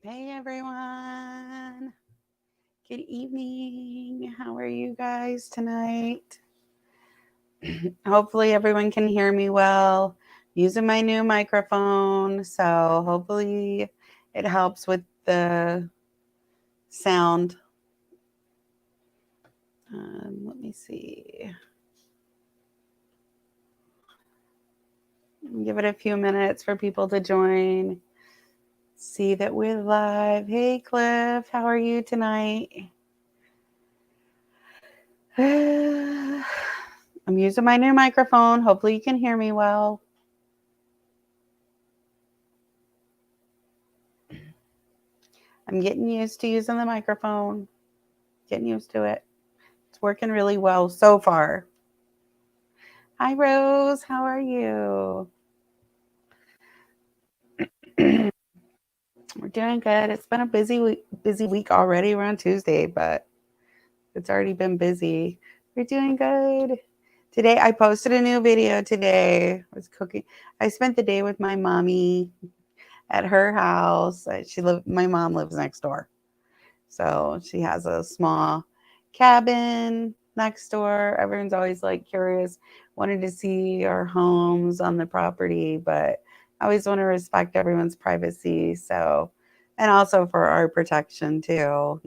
Hey everyone. Good evening. How are you guys tonight? Hopefully everyone can hear me well. Using my new microphone, so hopefully it helps with the sound. Let me see. Give it a few minutes for people to join. See that we're live. Hey Cliff, how are you tonight? I'm using my new microphone. Hopefully you can hear me well. I'm getting used to using the microphone. Getting used to it. It's working really well so far. Hi Rose, how are you? We're doing good. It's been a busy week already. We're on Tuesday, but it's already been busy. We're doing good. Today I posted a new video today. I was cooking. I spent the day with my mommy at her house. My mom lives next door. So she has a small cabin next door. Everyone's always like curious, wanted to see our homes on the property, but I always want to respect everyone's privacy. So, and also for our protection too.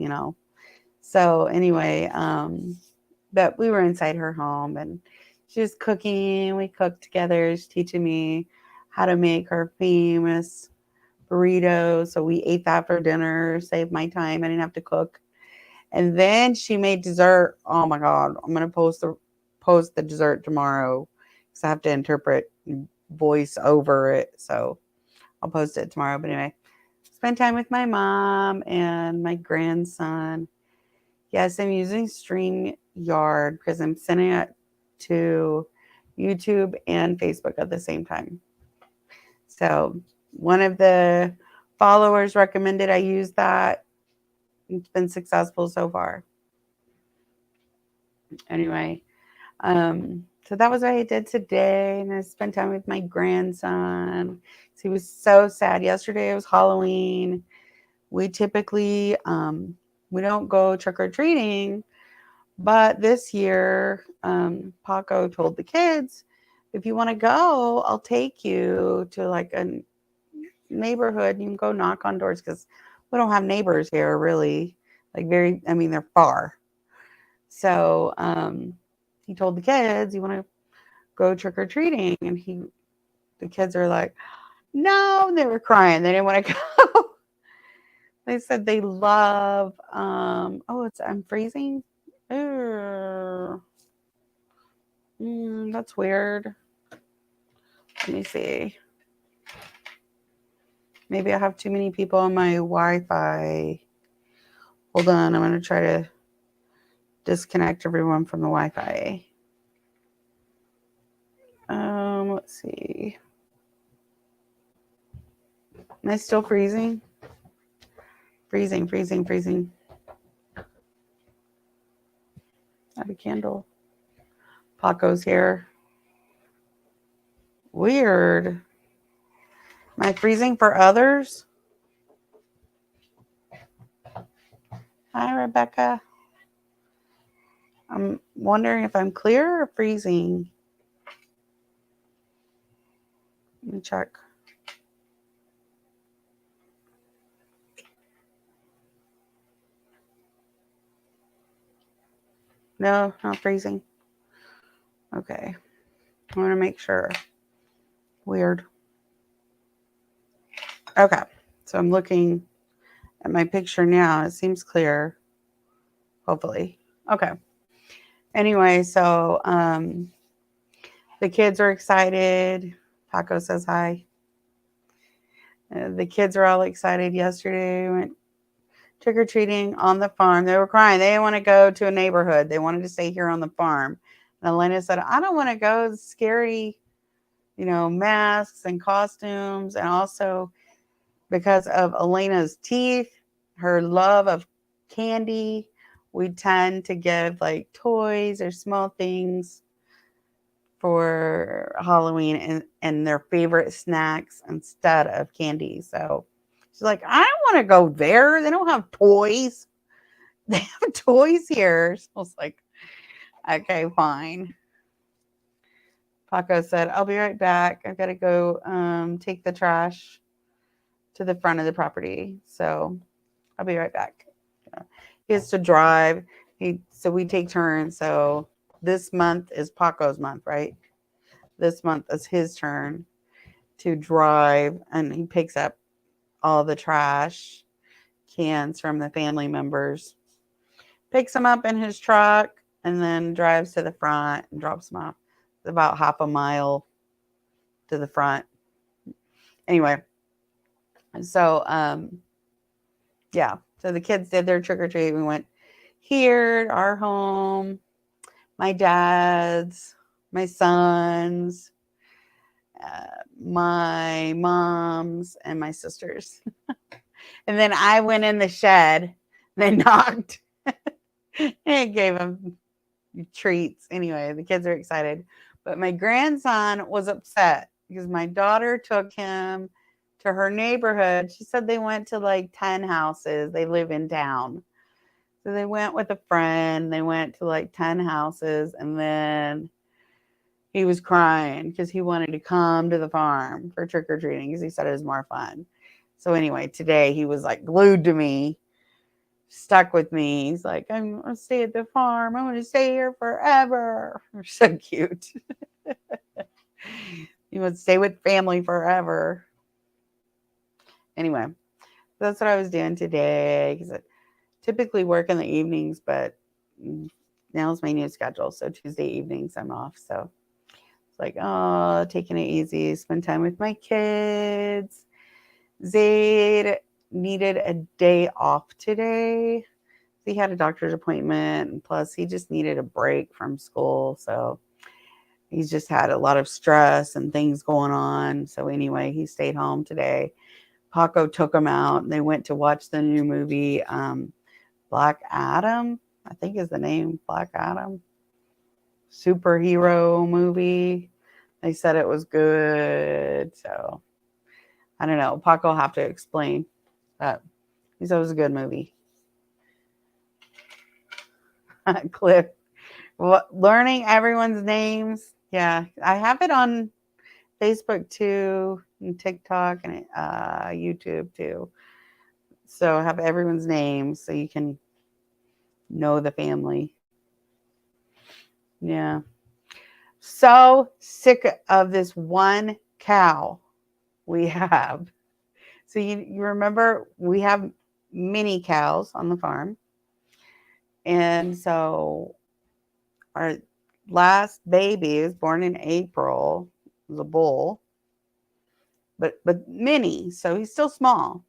So anyway, but we were inside her home and she was cooking. We cooked together. She's teaching me how to make her famous burritos. So we ate that for dinner, saved my time. I didn't have to cook. And then she made dessert. Oh my god, I'm gonna post the dessert tomorrow because I have to interpret and voice over it. So I'll post it tomorrow. But anyway, spend time with my mom and my grandson. Yes, I'm using StreamYard because I'm sending it to YouTube and Facebook at the same time. So one of the followers recommended I use that. It's been successful so far. Anyway, so that was what I did today, and I spent time with my grandson. He was so sad. Yesterday it was Halloween. We typically we don't go trick or treating, but this year Paco told the kids, if you want to go, I'll take you to like a neighborhood. You can go knock on doors because we don't have neighbors here really. Like I mean, they're far. So he told the kids, you want to go trick or treating, and the kids are like, no, they were crying. They didn't want to go. They said they love. I'm freezing. That's weird. Let me see. Maybe I have too many people on my Wi-Fi. Hold on, I'm gonna try to disconnect everyone from the Wi-Fi. Let's see. Am I still freezing? Freezing, freezing, freezing. I have a candle. Paco's here. Weird. Am I freezing for others? Hi, Rebecca. I'm wondering if I'm clear or freezing. Let me check. No, not freezing. Okay. I want to make sure. Weird. Okay. So I'm looking at my picture now. It seems clear. Hopefully. Okay. Anyway, so the kids are excited. Paco says hi. The kids are all excited yesterday. We went trick or treating on the farm. They were crying. They didn't want to go to a neighborhood. They wanted to stay here on the farm. And Elena said, I don't want to go. It's scary, masks and costumes. And also because of Elena's teeth, her love of candy, we tend to give like toys or small things for Halloween and their favorite snacks instead of candy. So She's like, I don't want to go there. They don't have toys. They have toys here. So I was like, okay, fine. Paco said, I'll be right back. I've got to go take the trash to the front of the property. So I'll be right back. He has to drive. So we take turns. So this month is Paco's month, right? This month is his turn to drive, and he picks up all the trash cans from the family members, picks them up in his truck, and then drives to the front and drops them off. It's about half a mile to the front. Anyway, so yeah, so the kids did their trick or treat. We went here, our home, my dad's, my son's, my mom's, and my sister's. And then I went in the shed. They knocked and gave them treats. Anyway, the kids are excited. But my grandson was upset because my daughter took him to her neighborhood. She said they went to like 10 houses. They live in town. So they went with a friend. They went to like 10 houses. And then he was crying because he wanted to come to the farm for trick-or-treating because he said it was more fun. So anyway, today he was like glued to me, stuck with me. He's like, I'm going to stay at the farm. I'm going to stay here forever. You're so cute. You would stay with family forever. Anyway, that's what I was doing today because I typically work in the evenings, but now it's my new schedule. So Tuesday evenings I'm off. So it's like, oh, taking it easy, spend time with my kids. Zayd needed a day off today. He had a doctor's appointment, and plus he just needed a break from school. So he's just had a lot of stress and things going on. So anyway, he stayed home today. Paco took him out, and they went to watch the new movie, Black Adam, I think is the name, Black Adam. Superhero movie. They said it was good. So I don't know. Paco will have to explain that. He said it was a good movie. Cliff, learning everyone's names. Yeah, I have it on Facebook too, and TikTok, and YouTube too. So I have everyone's names so you can know the family. Yeah. So sick of this one cow we have. So you remember we have mini cows on the farm. And so our last baby was born in April, was a bull, but mini, so he's still small.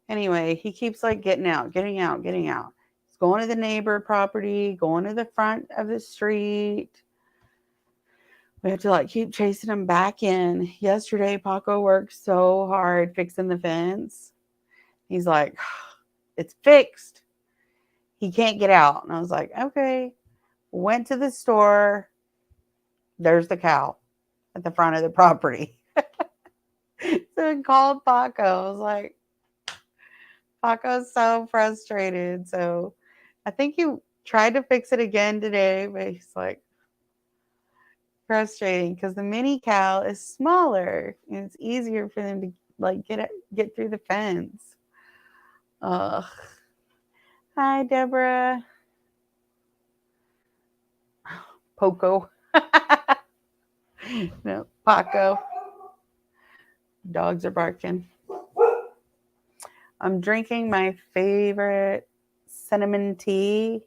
Anyway, he keeps like getting out. He's going to the neighbor property, going to the front of the street. We have to like keep chasing him back in. Yesterday, Paco worked so hard fixing the fence. He's like, it's fixed. He can't get out. And I was like, okay. Went to the store. There's the cow at the front of the property. So I called Paco. I was like, Paco's so frustrated. So I think he tried to fix it again today, but he's like, frustrating because the mini cow is smaller and it's easier for them to like get through the fence. Ugh. Hi, Deborah. Poco. No, Paco. Dogs are barking. I'm drinking my favorite cinnamon tea.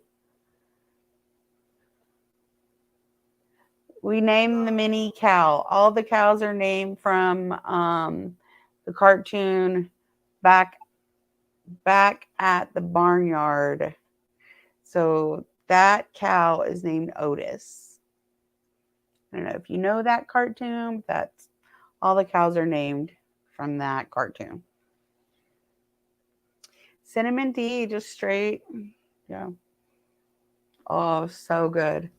We named the mini cow. All the cows are named from the cartoon back at the barnyard. So that cow is named Otis. I don't know if you know that cartoon. That's all the cows are named from that cartoon. Cinnamon tea, just straight. Yeah. Oh, so good.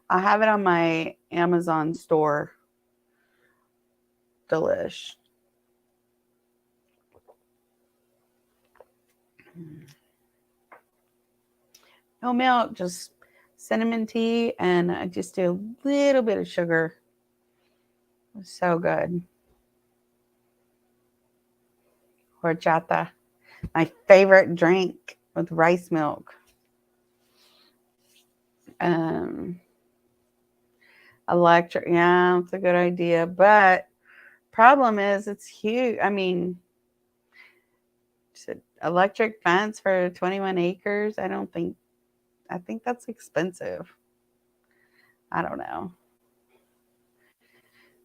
I have it on my Amazon store. Delish. No milk, just cinnamon tea, and I just do a little bit of sugar. It's so good. Horchata, my favorite drink with rice milk. Electric, yeah, it's a good idea, but problem is it's huge. I mean, electric fence for 21 acres. I think that's expensive. I don't know.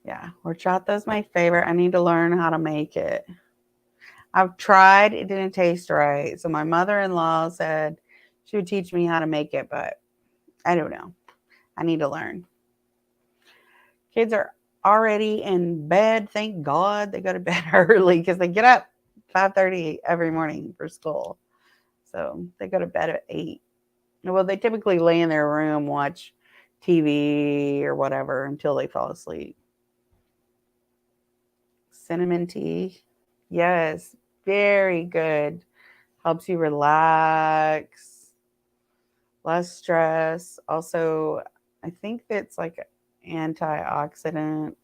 Yeah, horchata is my favorite. I need to learn how to make it. I've tried, it didn't taste right. So my mother-in-law said she would teach me how to make it, but I don't know. I need to learn. Kids are already in bed. Thank God they go to bed early because they get up 5:30 every morning for school. So they go to bed at 8. Well, they typically lay in their room, watch TV or whatever until they fall asleep. Cinnamon tea. Yes, very good. Helps you relax, less stress. Also, I think it's like antioxidant.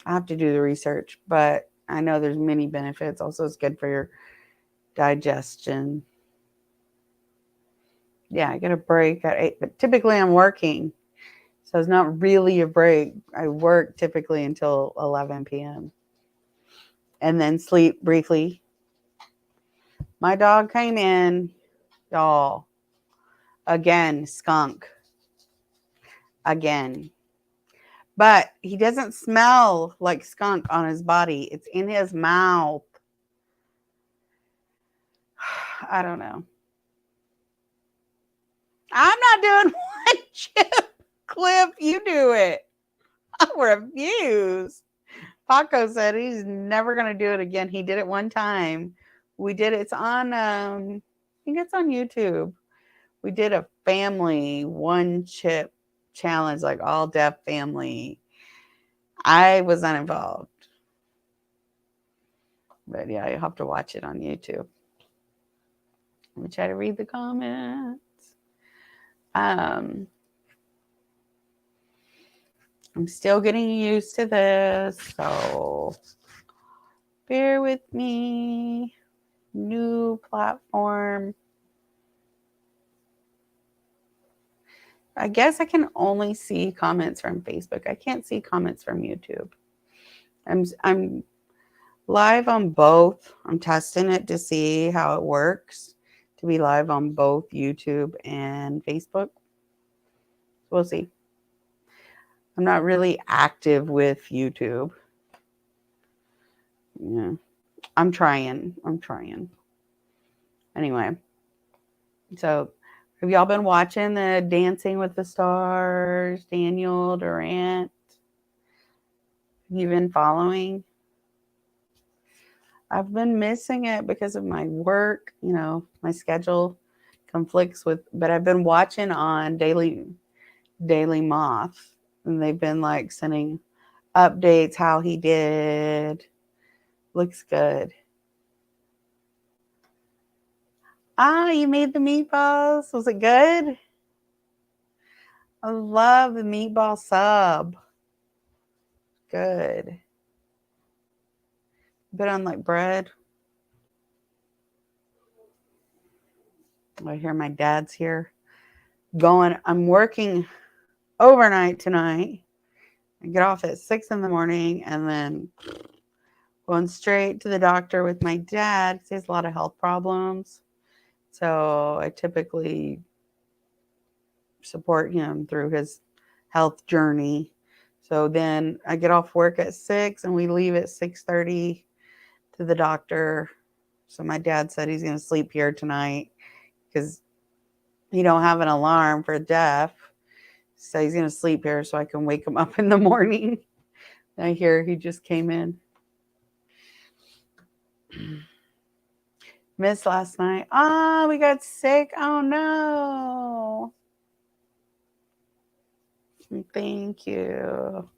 I have to do the research, but I know there's many benefits. Also, it's good for your digestion. Yeah, I get a break at 8, but typically I'm working. So it's not really a break. I work typically until 11 p.m. and then sleep briefly. My dog came in, y'all. Again, skunk. Again. But he doesn't smell like skunk on his body. It's in his mouth. I don't know. I'm not doing one chip clip. You do it. I refuse. Paco said he's never going to do it again. He did it one time. We did it. It's on, I think it's on YouTube. We did a family one chip challenge, like all deaf family. I was not involved. But yeah, you have to watch it on YouTube. Let me try to read the comments. I'm still getting used to this, so bear with me. New platform. I guess I can only see comments from Facebook. I can't see comments from YouTube. I'm live on both. I'm testing it to see how it works to be live on both YouTube and Facebook. We'll see. I'm not really active with YouTube. Yeah. I'm trying. Anyway, so have y'all been watching the Dancing with the Stars, Daniel Durant? Have you been following? I've been missing it because of my work. You know, my schedule conflicts with, but I've been watching on Daily Moth, and they've been like sending updates how he did. Looks good. Ah, you made the meatballs. Was it good? I love the meatball sub. Good. Put on like bread. I hear my dad's here. I'm working overnight tonight. I get off at 6 in the morning and then going straight to the doctor with my dad because he has a lot of health problems. So I typically support him through his health journey. So then I get off work at 6 and we leave at 6:30 to the doctor. So my dad said he's going to sleep here tonight because he don't have an alarm for deaf. So he's going to sleep here so I can wake him up in the morning. I hear he just came in. Missed last night. Oh, we got sick. Oh, no. Thank you.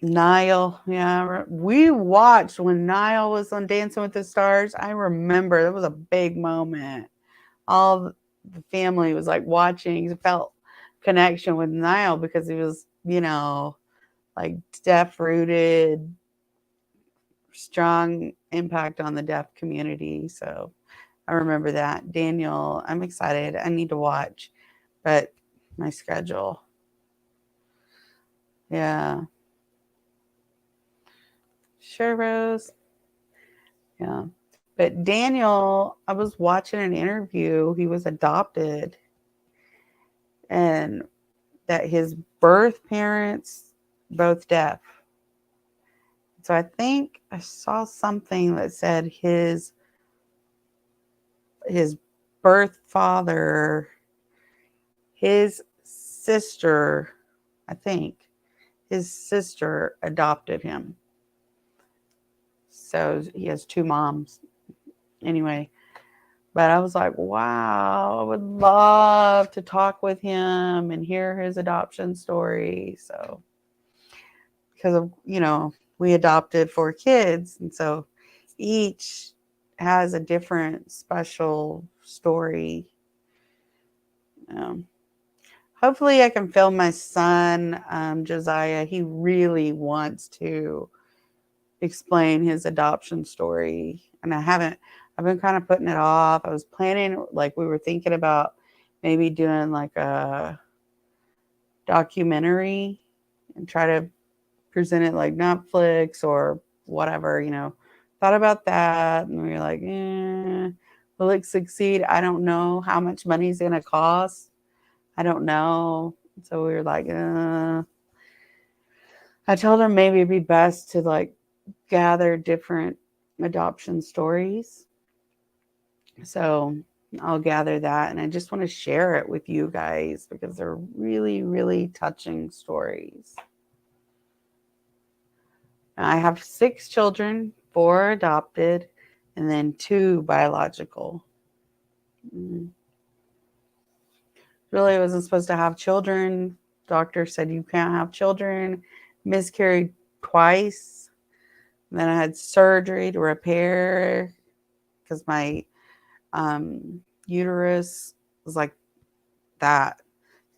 Niall, yeah, we watched when Niall was on Dancing with the Stars. I remember that was a big moment. All the family was like watching, felt connection with Niall because he was, like deaf rooted, strong impact on the deaf community. So I remember that. Daniel, I'm excited. I need to watch, but my schedule. Yeah. Sure, Rose. Yeah. But Daniel, I was watching an interview. He was adopted, and that his birth parents both deaf. So I think I saw something that said his birth father, his sister, I think his sister adopted him. So he has two moms. Anyway, but I was like, wow, I would love to talk with him and hear his adoption story. So, because of, we adopted 4 kids. And so each has a different special story. Hopefully, I can film my son, Josiah. He really wants to explain his adoption story. And I've been kind of putting it off. I was planning, like, we were thinking about maybe doing like a documentary and try to present it like Netflix or whatever, thought about that. And we were like, will it succeed? I don't know how much money is going to cost. I don't know. So we were like, I told him maybe it'd be best to like gather different adoption stories. So I'll gather that, and I just want to share it with you guys because they're really, really touching stories. I have 6 children, 4 adopted, and then 2 biological. Really wasn't supposed to have children. Doctor said you can't have children. Miscarried twice. Then I had surgery to repair because my uterus was like that.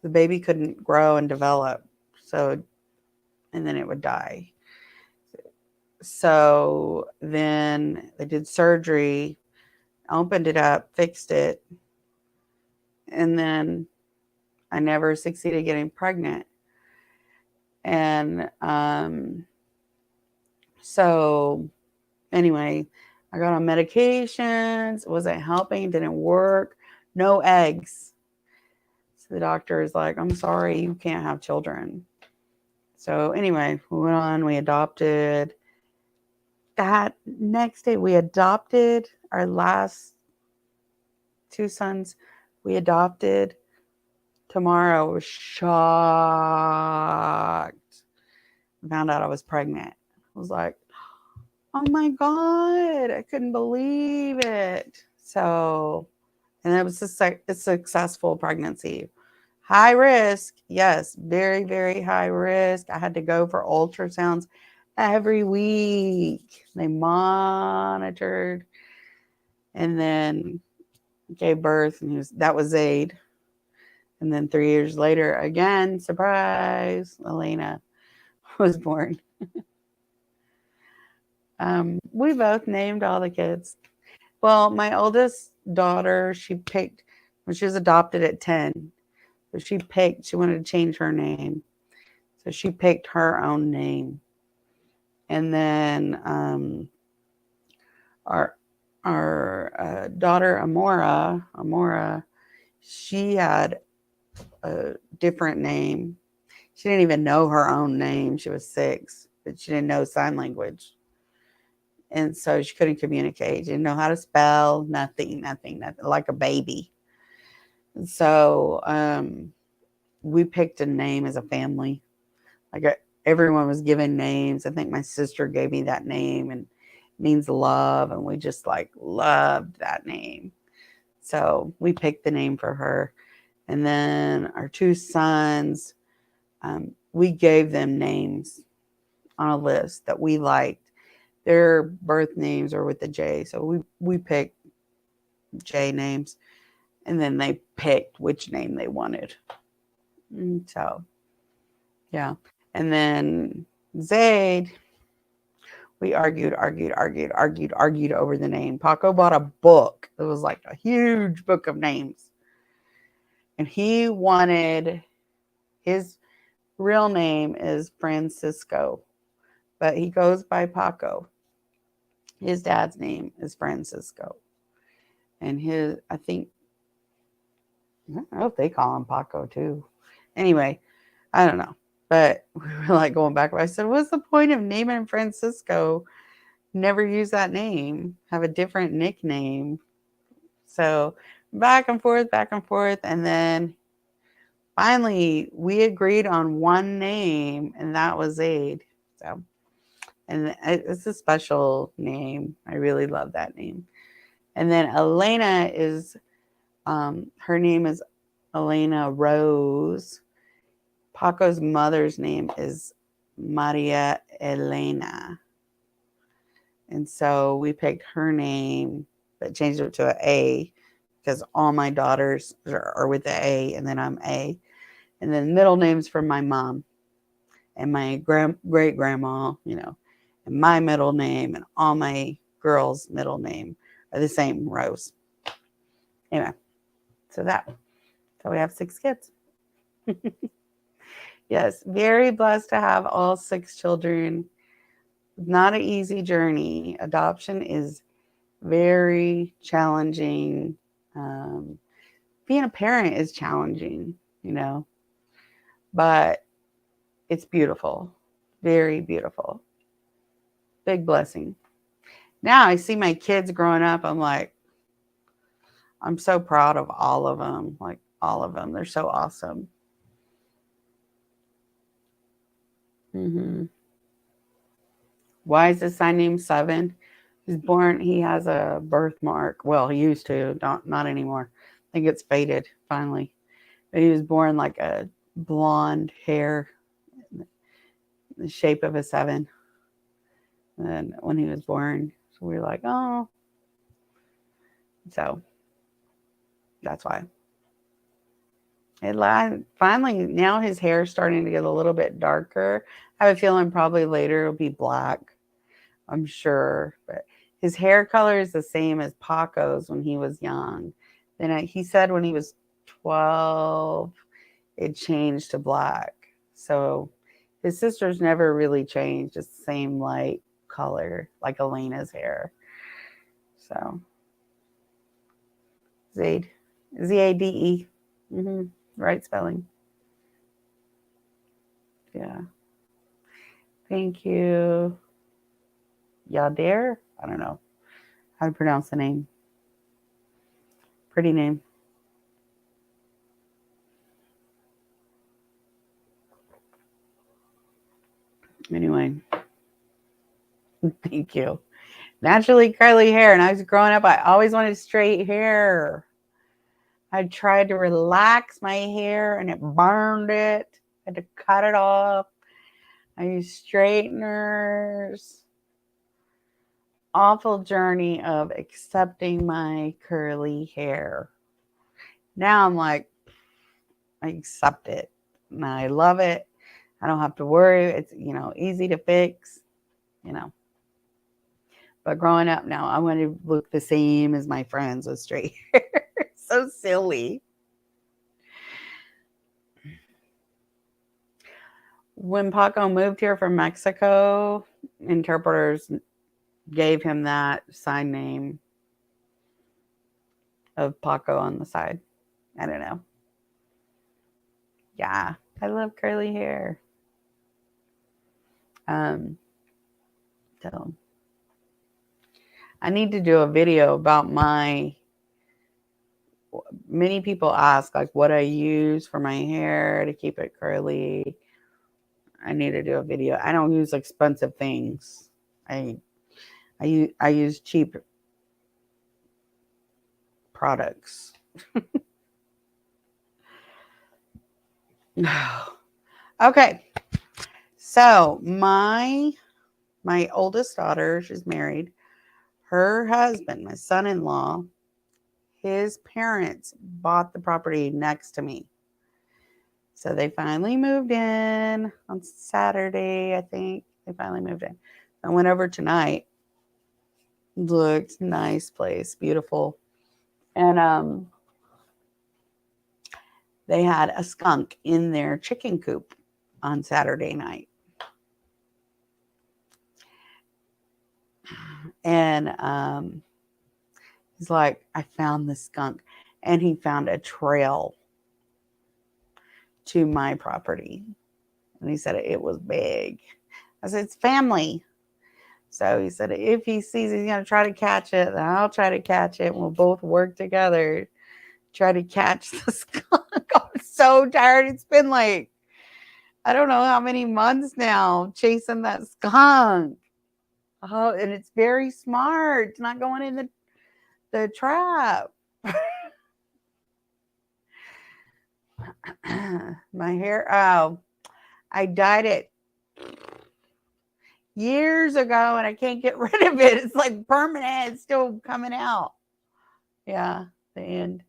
The baby couldn't grow and develop. So, and then it would die. So then they did surgery, opened it up, fixed it, and then I never succeeded getting pregnant. And so anyway, I got on medications, wasn't helping, didn't work, no eggs. So the doctor is like, I'm sorry, you can't have children. So anyway, we went on, we adopted. That next day, we adopted our last 2 sons. We adopted. Tomorrow, I was shocked. Found out I was pregnant. I was like, oh my God, I couldn't believe it. So, and it was a successful pregnancy. High risk, yes, very, very high risk. I had to go for ultrasounds every week. They monitored and then gave birth, and that was Zaid. And then 3 years later, again, surprise, Elena was born. We both named all the kids. Well, my oldest daughter, she picked when she was adopted at 10. So she wanted to change her name. So she picked her own name. And then our daughter Amora, she had a different name. She didn't even know her own name. She was 6, but she didn't know sign language. And so she couldn't communicate. She didn't know how to spell, nothing, like a baby. And so we picked a name as a family. Like everyone was given names. I think my sister gave me that name, and it means love. And we just like loved that name. So we picked the name for her. And then our 2 sons, we gave them names on a list that we liked. Their birth names are with the J, so we picked J names, and then they picked which name they wanted. And so, yeah. And then Zaid, we argued over the name. Paco bought a book. It was like a huge book of names. And he wanted, his real name is Francisco, but he goes by Paco. His dad's name is Francisco. And I don't know if they call him Paco too. Anyway, I don't know. But we were like going back. I said, what's the point of naming Francisco? Never use that name. Have a different nickname. So back and forth. And then finally we agreed on one name, and that was Zaid. So, and it's a special name. I really love that name. And then Elena is, her name is Elena Rose. Paco's mother's name is Maria Elena. And so we picked her name, but changed it to an A because all my daughters are with the A, and then I'm A. And then middle names for my mom and my great grandma, and my middle name and all my girls' middle name are the same, Rose. Anyway, so we have 6 kids. Yes, very blessed to have all 6 children. Not an easy journey. Adoption is very challenging. Being a parent is challenging, but it's beautiful. Very beautiful. Big blessing. Now I see my kids growing up. I'm so proud of all of them. Like all of them. They're so awesome. Why is this sign named 7? He has a birthmark. Well, he used to, not anymore. I think it's faded finally. But he was born like a blonde hair, the shape of a 7. And when he was born, so we were like, oh. So that's why. Finally, now his hair is starting to get a little bit darker. I have a feeling probably later it'll be black. I'm sure. But his hair color is the same as Paco's when he was young. Then he said when he was 12, it changed to black. So his sister's never really changed. It's the same light color like Elena's hair. So Zaid. Z-A-D-E. Right spelling. Yeah. Thank you. Yadir? I don't know how to pronounce the name. Pretty name. Anyway. Thank you. Naturally curly hair. And I was growing up, I always wanted straight hair. I tried to relax my hair and it burned it. I had to cut it off. I used straighteners. Awful journey of accepting my curly hair. Now I'm like, I accept it. And I love it. I don't have to worry. It's, easy to fix, But growing up now, I want to look the same as my friends with straight hair. So silly. When Paco moved here from Mexico, interpreters gave him that sign name of Paco on the side. I don't know. Yeah, I love curly hair. So I need to do a video about many people ask like what I use for my hair to keep it curly. I need to do a video. I don't use expensive things. I use cheap products. Okay. So my oldest daughter, she's married. Her husband, my son-in-law, his parents bought the property next to me. So they finally moved in on Saturday, I think. They finally moved in. I went over tonight. Looked nice place, beautiful. And they had a skunk in their chicken coop on Saturday night. And he's like, I found the skunk. And he found a trail to my property. And he said it was big. I said, it's family. So he said, if he sees he's going to try to catch it, then I'll try to catch it. And we'll both work together, try to catch the skunk. I'm so tired. It's been like, I don't know how many months now chasing that skunk. Oh, and it's very smart. It's not going in the trap. My hair, oh, I dyed it years ago and I can't get rid of it. It's like permanent. It's still coming out. Yeah, the end.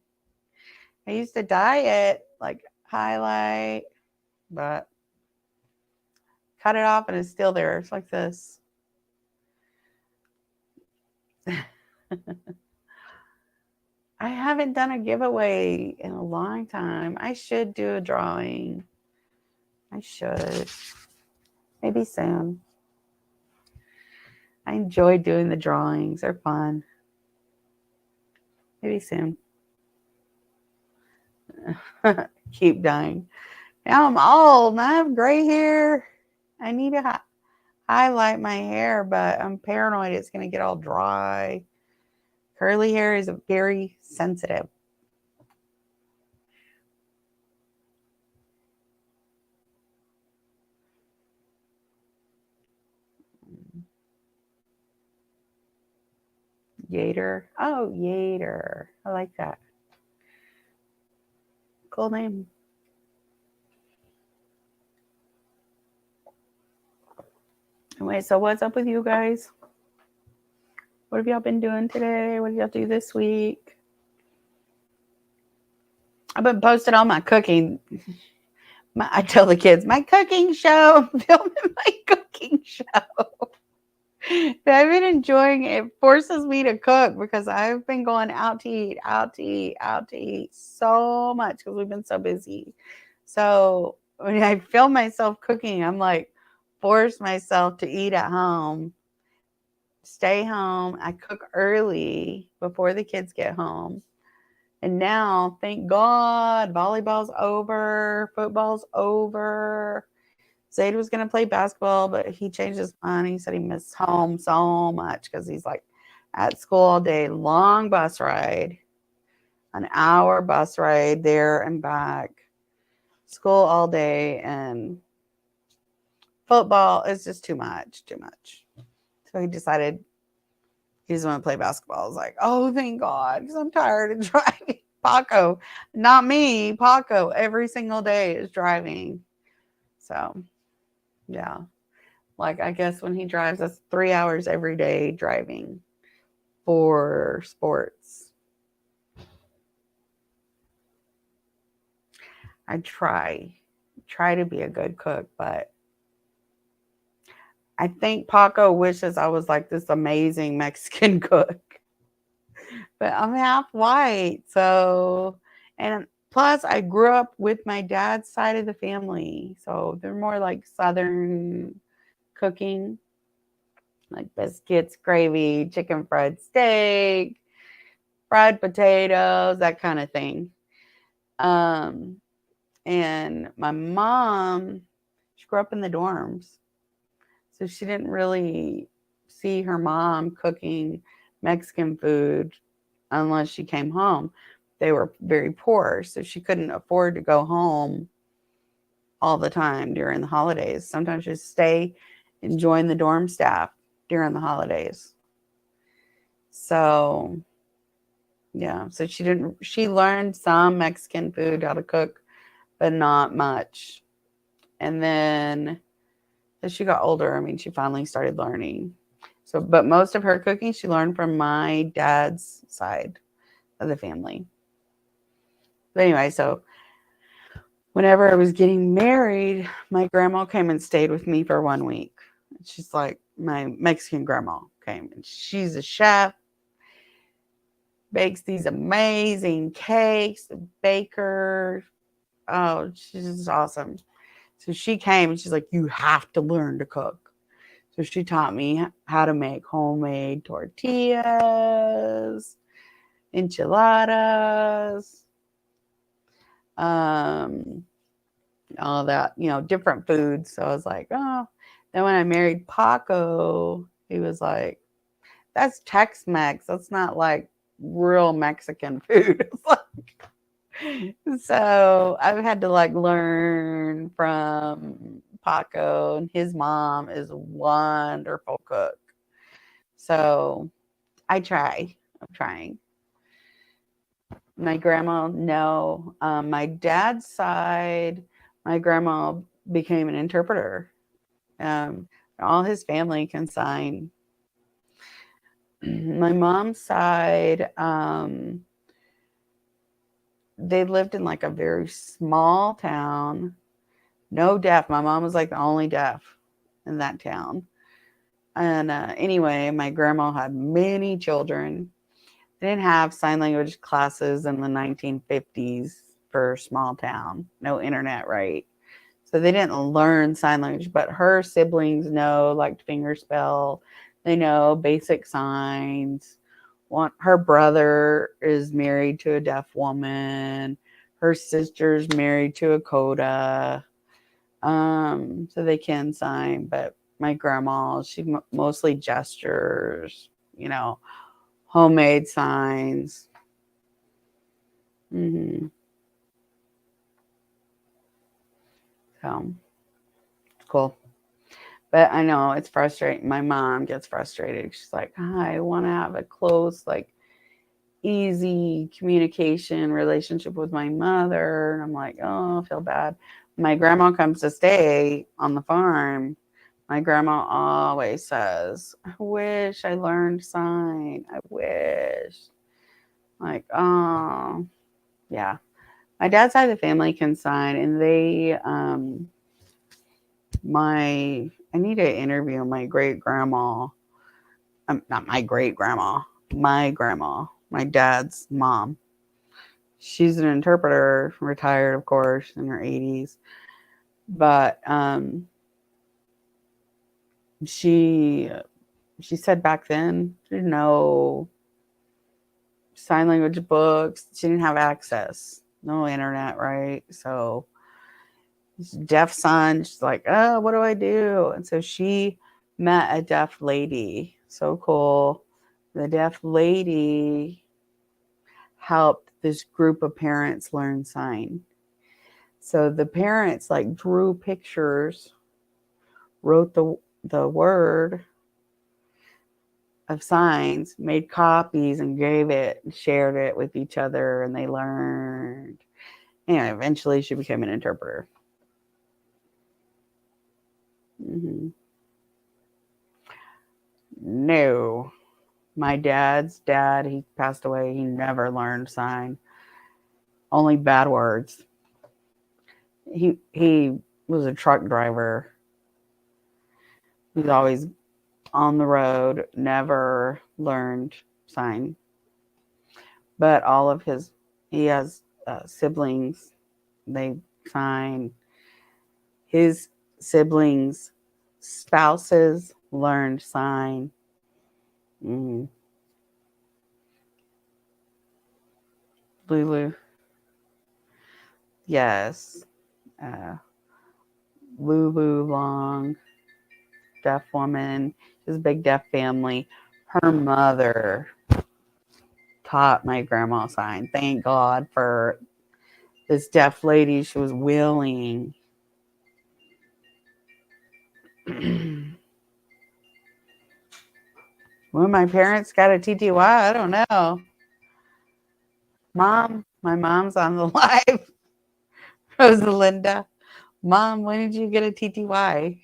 I used to dye it, like highlight, but cut it off and it's still there. It's like this. I haven't done a giveaway in a long time. I should do a drawing. I should. Maybe soon. I enjoy doing the drawings. They're fun. Maybe soon. Keep dying. Now I'm old and I have gray hair. I need to highlight my hair, but I'm paranoid it's going to get all dry. Curly hair is very sensitive. Yater. Oh, Yater. I like that. Cool name. Anyway, so what's up with you guys? What have y'all been doing today? What did y'all do this week? I've been posting all my cooking. I tell the kids, my cooking show. I'm filming my cooking show. But I've been enjoying it. It forces me to cook because I've been going out to eat so much because we've been so busy. So when I film myself cooking, I'm like, force myself to eat at home, stay home. I cook early before the kids get home. And now, thank God, volleyball's over, football's over. Zayd was going to play basketball, but he changed his mind. He said he missed home so much because he's like at school all day, long bus ride, an hour bus ride there and back, school all day, and football is just too much. So he decided he doesn't want to play basketball. I was like, oh, thank God, because I'm tired of driving. Paco, not me, Paco, every single day is driving. So, yeah. Like, I guess when he drives, that's 3 hours every day driving for sports. I try to be a good cook, but I think Paco wishes I was like this amazing Mexican cook. But I'm half white, so, and plus I grew up with my dad's side of the family, so they're more like Southern cooking, like biscuits, gravy, chicken fried steak, fried potatoes, that kind of thing. And my mom, she grew up in the dorms, so she didn't really see her mom cooking Mexican food unless she came home. They were very poor, so she couldn't afford to go home all the time during the holidays. Sometimes she'd stay and join the dorm staff during the holidays. So, yeah, so she learned some Mexican food, how to cook, but not much. And then as she got older, I mean, she finally started learning. So, but most of her cooking she learned from my dad's side of the family. But anyway, so whenever I was getting married, my grandma came and stayed with me for 1 week. She's like, my Mexican grandma came, and she's a chef, bakes these amazing cakes, a baker. Oh, she's just awesome. So she came and she's like, you have to learn to cook. So she taught me how to make homemade tortillas, enchiladas, um, all that, different foods. So I was like, oh. Then when I married Paco, he was like, that's Tex-Mex. That's not like real Mexican food. So I've had to like learn from Paco, and his mom is a wonderful cook. So I'm trying. My grandma, no. My dad's side, my grandma became an interpreter. All his family can sign. My mom's side, they lived in like a very small town, no deaf. My mom was like the only deaf in that town. And anyway, my grandma had many children. They didn't have sign language classes in the 1950s for a small town, no internet, right? So they didn't learn sign language, but her siblings know like fingerspell. They know basic signs. Her brother is married to a deaf woman. Her sister's married to a coda. So they can sign, but my grandma, she mostly gestures, homemade signs. Mm-hmm. So it's cool. But I know it's frustrating. My mom gets frustrated. She's like, I want to have a close, like, easy communication relationship with my mother. And I'm like, oh, I feel bad. My grandma comes to stay on the farm. My grandma always says, I wish I learned sign. I wish. Like, oh, yeah. My dad's side of the family can sign, and I need to interview my great grandma. Not my great grandma, my grandma, my dad's mom. She's an interpreter, retired, of course, in her 80s. But she said back then, she didn't know sign language books. She didn't have access, no internet, right? So deaf son, she's like, oh, what do I do? And so she met a deaf lady. So cool. The deaf lady helped this group of parents learn sign. So the parents like drew pictures, wrote the word of signs, made copies, and gave it, and shared it with each other, and they learned. And eventually she became an interpreter. Mm-hmm. No. My dad's dad, he passed away. He never learned sign. Only bad words. He was a truck driver. He was always on the road, never learned sign. But he has siblings. They sign. His siblings' spouses learned sign. Mm. Lulu. Yes. Lulu Long, deaf woman. She's a big deaf family. Her mother taught my grandma sign. Thank God for this deaf lady. She was willing. When my parents got a TTY, I don't know. Mom, my mom's on the live. Rosalinda, Mom, when did you get a TTY?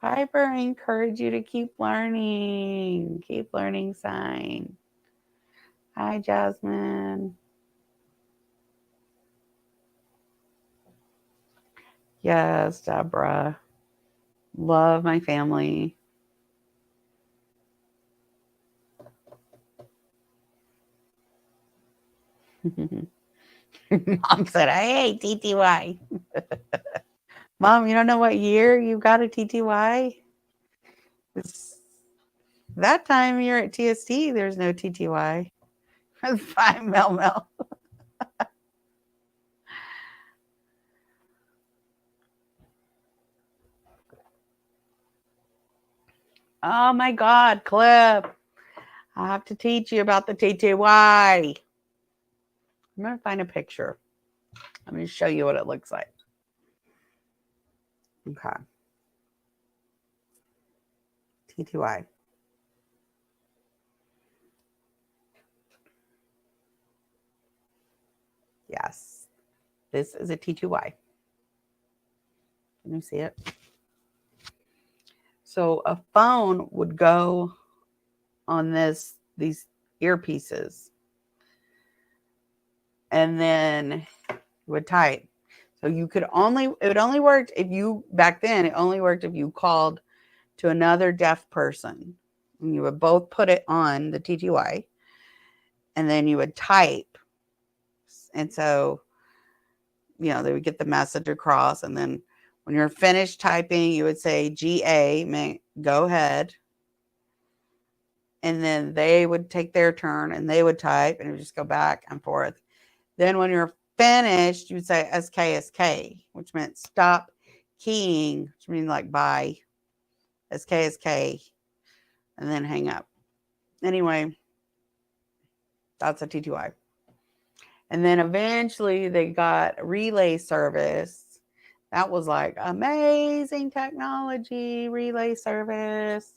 Piper, I encourage you to keep learning. Keep learning sign. Hi, Jasmine. Yes, Deborah. Love my family. Mom said, I hate TTY. Mom, you don't know what year you got a TTY? It's that time you're at TST, there's no TTY. That's fine, Mel. Oh my God, Clip. I have to teach you about the TTY. I'm going to find a picture. Let me show you what it looks like. Okay. TTY. Yes. This is a TTY. Can you see it? So a phone would go on these earpieces, and then would type. So it would only work if you, back then, it only worked if you called to another deaf person. And you would both put it on the TTY, and then you would type. And so, they would get the message across. And then when you're finished typing, you would say GA, go ahead. And then they would take their turn and they would type, and it would just go back and forth. Then when you're finished, you would say SKSK, which meant stop keying, which means like bye, SKSK, and then hang up. Anyway, that's a TTY. And then eventually they got relay service. That was like amazing technology, relay service.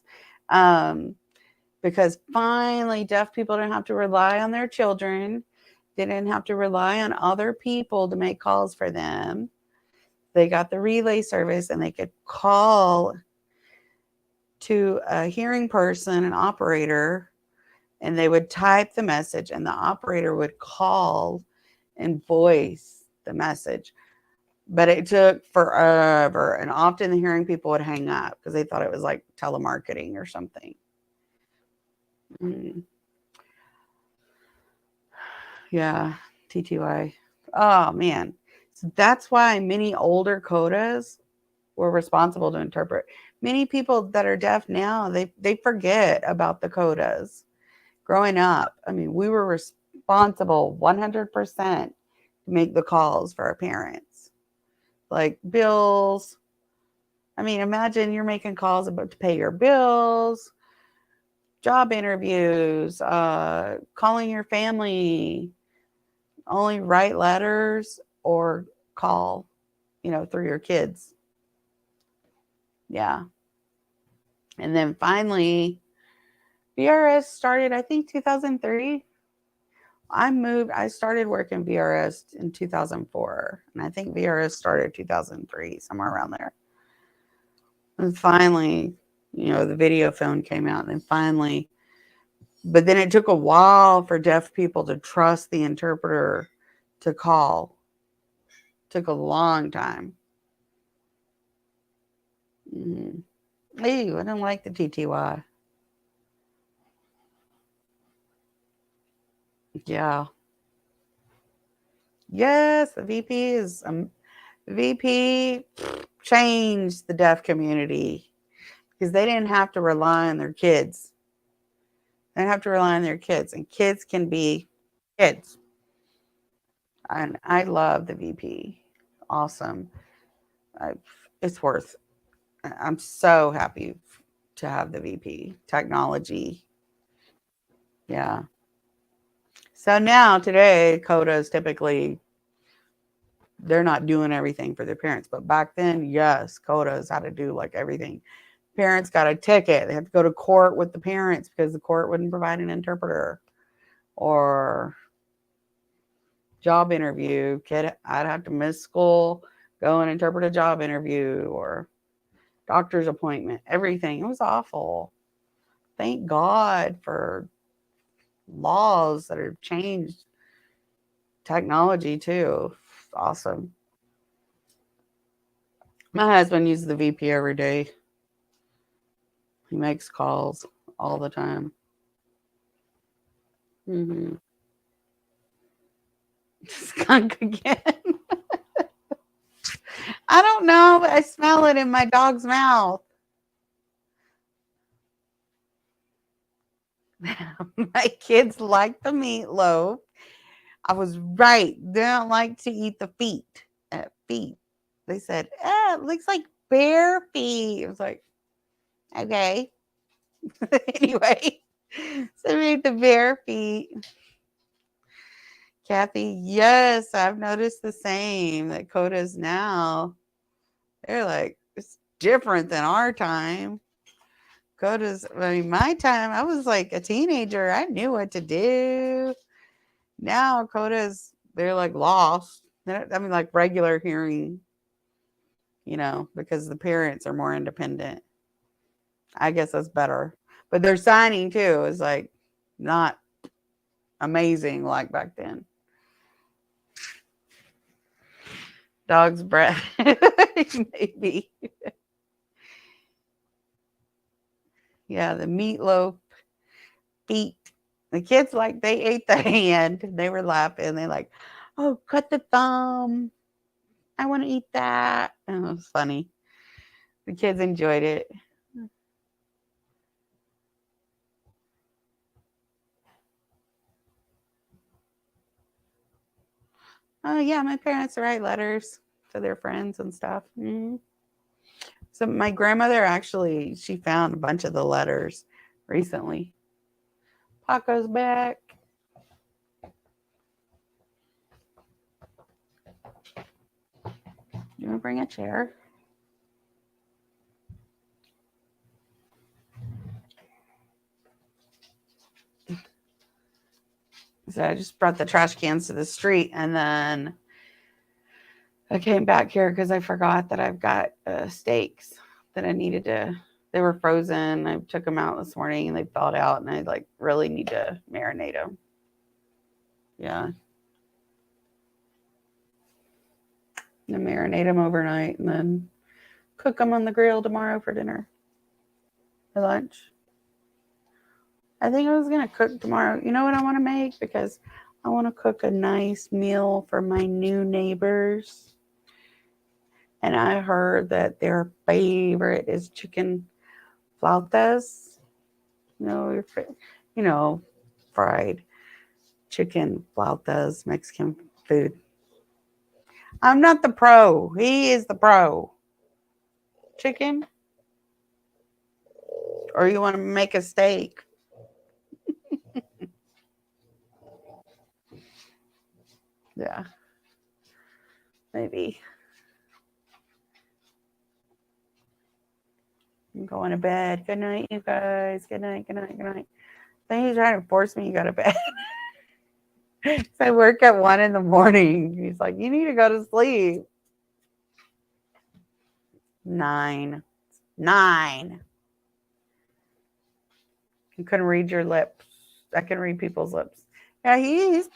Because finally deaf people didn't have to rely on their children. They didn't have to rely on other people to make calls for them. They got the relay service, and they could call to a hearing person, an operator, and they would type the message, and the operator would call and voice the message. But it took forever, and often the hearing people would hang up because they thought it was like telemarketing or something. Yeah, TTY. Oh man. So that's why many older codas were responsible to interpret. Many people that are deaf now, they forget about the codas. Growing up, I mean, we were responsible 100% to make the calls for our parents. Like bills. I mean, imagine you're making calls about to pay your bills, job interviews, calling your family, only write letters or call, through your kids. Yeah. And then finally, VRS started, I think, 2003. I started working VRS in 2004. And I think VRS started 2003, somewhere around there. And finally, the video phone came out. And then finally, but then it took a while for deaf people to trust the interpreter to call. It took a long time. Ew, I don't like the TTY. Yeah. Yes, the VP is VP changed the deaf community because they didn't have to rely on their kids. They didn't have to rely on their kids, and kids can be kids. And I love the VP. Awesome. It's worth. I'm so happy to have the VP technology. Yeah. So now today, codas typically they're not doing everything for their parents, but back then, yes, codas had to do like everything. Parents got a ticket; they had to go to court with the parents because the court wouldn't provide an interpreter, or job interview. I'd have to miss school, go and interpret a job interview, or doctor's appointment, everything. It was awful. Thank God for laws that have changed technology too. Awesome. My husband uses the VP every day. He makes calls all the time. Mm-hmm. Skunk again. I don't know, but I smell it in my dog's mouth. My kids like the meatloaf. I was right. They don't like to eat the feet. Feet. They said, it looks like bare feet. I was like, okay. Anyway, so we ate the bare feet. Kathy, yes, I've noticed the same. That Codas now, they're like, it's different than our time. Codas, I mean, my time, I was like a teenager. I knew what to do. Now Codas, they're like lost. I mean, like regular hearing, because the parents are more independent. I guess that's better. But their signing too is like not amazing like back then. Dog's breath. Maybe. Yeah, the meatloaf feet. The kids they ate the hand. They were laughing. They like, oh, cut the thumb. I want to eat that. And it was funny. The kids enjoyed it. Oh yeah, my parents write letters to their friends and stuff. Mm-hmm. So my grandmother actually, she found a bunch of the letters recently. Paco's back. You want to bring a chair? So I just brought the trash cans to the street, and then I came back here because I forgot that I've got steaks that I needed to. They were frozen. I took them out this morning, and they thawed out, and I really need to marinate them. Yeah. And marinate them overnight, and then cook them on the grill tomorrow for dinner, for lunch. I think I was going to cook tomorrow. You know what I want to make? Because I want to cook a nice meal for my new neighbors. And I heard that their favorite is chicken flautas. Fried chicken flautas, Mexican food. I'm not the pro. He is the pro. Chicken? Or you want to make a steak? Yeah. Maybe. I'm going to bed. Good night, you guys. Good night, good night, good night. I think he's trying to force me to go to bed. I work at 1 a.m. He's like, you need to go to sleep. 9. You couldn't read your lips. I can read people's lips. Yeah, he's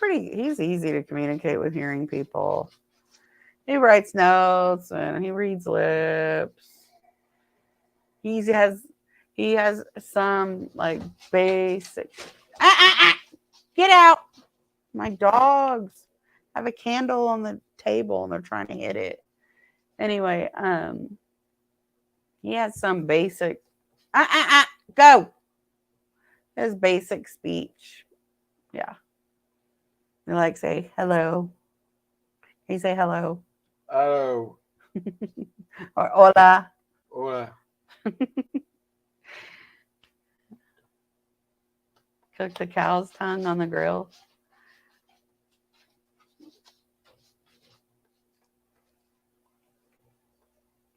easy to communicate with hearing people. He writes notes and he reads lips. He has some basic. Get out! My dogs have a candle on the table and they're trying to hit it. Anyway, he has some basic. Go. His basic speech. Yeah. They say hello. Can you say hello? Hello. Or hola. Hola. Cook the cow's tongue on the grill.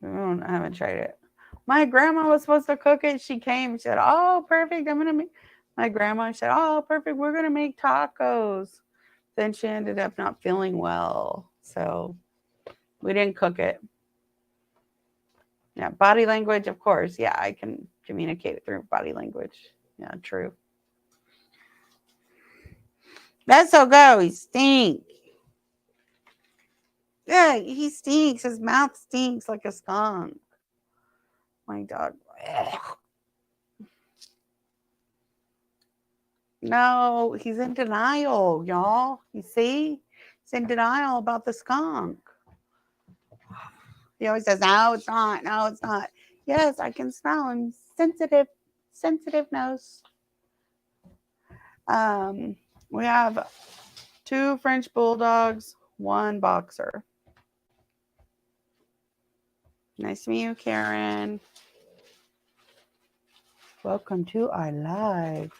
I haven't tried it. My grandma was supposed to cook it. She came. She said, "Oh, perfect. I'm gonna make." My grandma said, "Oh, perfect. We're gonna make tacos." Then she ended up not feeling well, so we didn't cook it. Yeah, body language, of course. Yeah, I can communicate through body language. Yeah, true. That's so go. He stinks. Yeah, he stinks. His mouth stinks like a skunk. My dog. Ugh. No, he's in denial, y'all. You see? He's in denial about the skunk. He always says, no, it's not. No, it's not. Yes, I can smell him. Sensitive nose. We have 2 French bulldogs, 1 boxer. Nice to meet you, Karen. Welcome to our live.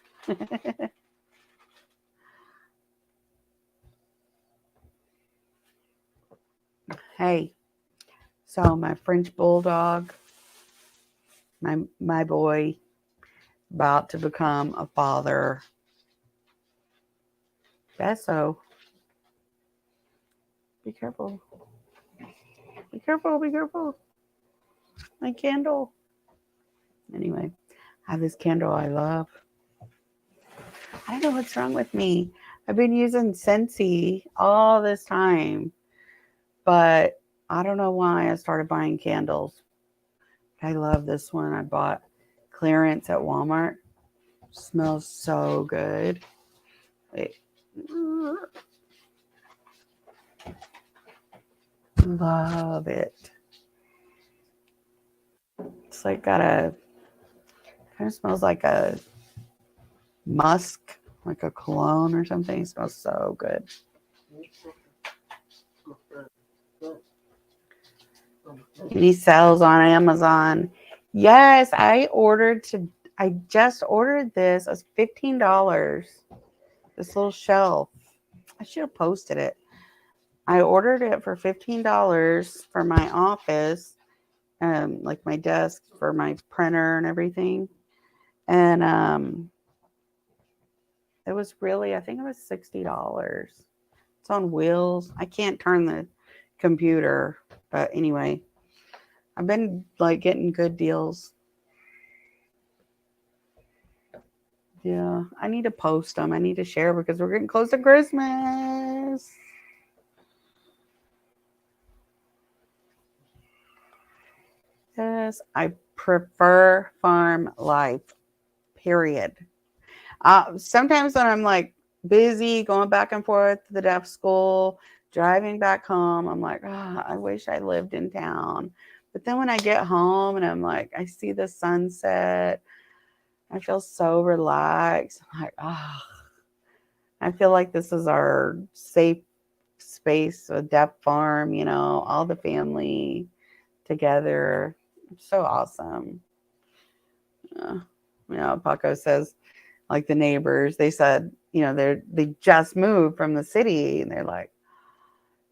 Hey, so my French bulldog, my boy, about to become a father. Besso. Be careful. Be careful. Be careful. My candle. Anyway, I have this candle I love. I don't know what's wrong with me. I've been using Scentsy all this time, but I don't know why I started buying candles. I love this one. I bought clearance at Walmart. Smells so good. Wait. Love it. It's like got a kind of smells like a musk, like a cologne or something. It smells so good. He sells on Amazon. Yes, I just ordered this. It's $15. This little shelf. I should have posted it. I ordered it for $15 for my office, like my desk for my printer and everything. And it was really, I think it was $60. It's on wheels. I can't turn the computer, but anyway, I've been like getting good deals. Yeah, I need to post them. I need to share because we're getting close to Christmas. Yes, I prefer farm life, period. Sometimes when I'm like busy going back and forth to the deaf school, driving back home, I'm like, I wish I lived in town. But then when I get home and I'm like, I see the sunset, I feel so relaxed. I'm like, I feel like this is our safe space, a deaf farm, all the family together. It's so awesome. Paco says, like the neighbors, they said, they just moved from the city and they're like,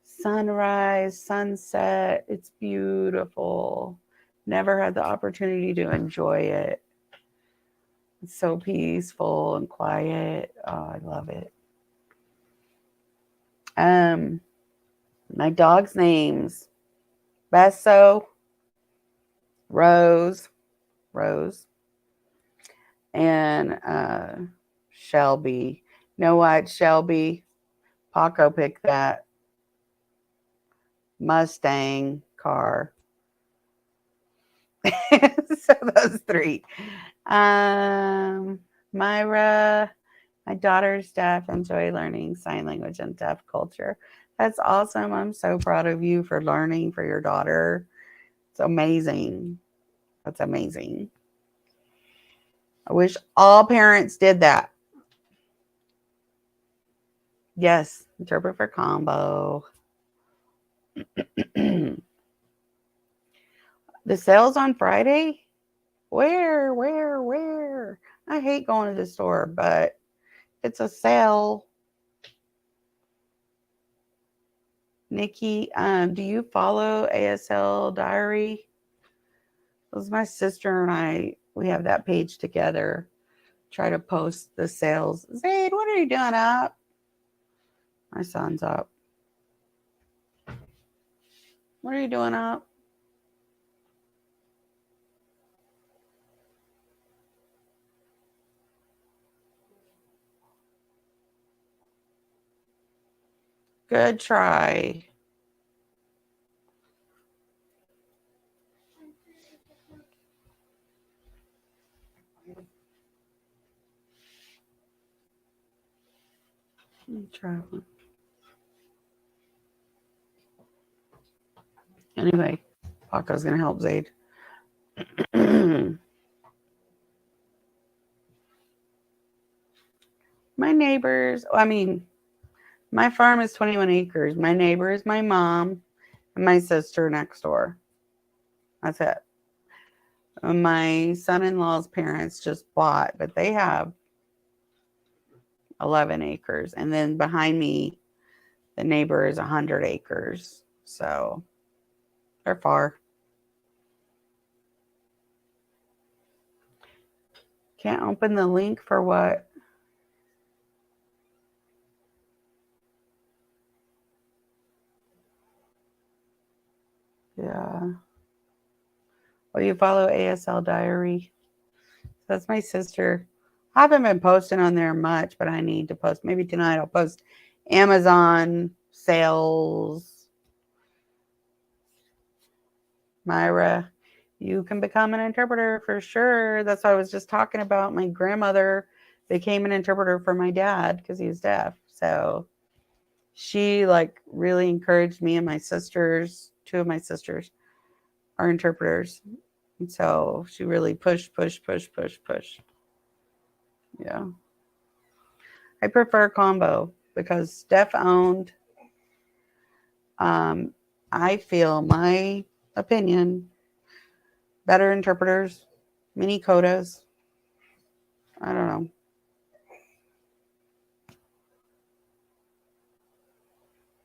sunrise, sunset, it's beautiful. Never had the opportunity to enjoy it. It's so peaceful and quiet. Oh, I love it. My dog's names: Besso, Rose, and Shelby. You know what, Shelby? Paco picked that Mustang car. So those 3. Myra, my daughter's deaf. Enjoy learning sign language and deaf culture. That's awesome. I'm so proud of you for learning for your daughter. It's amazing. That's amazing. I wish all parents did that. Yes, interpret for combo. The sale's on Friday? Where? I hate going to the store, but it's a sale. Nikki, do you follow ASL Diary? It was my sister and I. We have that page together. Try to post the sales. Zaid, what are you doing up? My son's up. What are you doing up? Good try. Try one. Anyway, Paco's going to help Zaid. My neighbors, my farm is 21 acres. My neighbor is my mom and my sister next door. That's it. My son-in-law's parents just bought, but they have 11 acres. And then behind me, the neighbor is 100 acres. So they're far. Can't open the link for what? Yeah. Well, you follow ASL Diary. That's my sister. I haven't been posting on there much, but I need to post. Maybe tonight I'll post Amazon sales. Myra, you can become an interpreter for sure. That's what I was just talking about. My grandmother became an interpreter for my dad because he was deaf. So she really encouraged me and my sisters. Two of my sisters are interpreters. And so she really push. Yeah. I prefer combo because deaf owned. I feel, my opinion, better interpreters, mini codas. I don't know.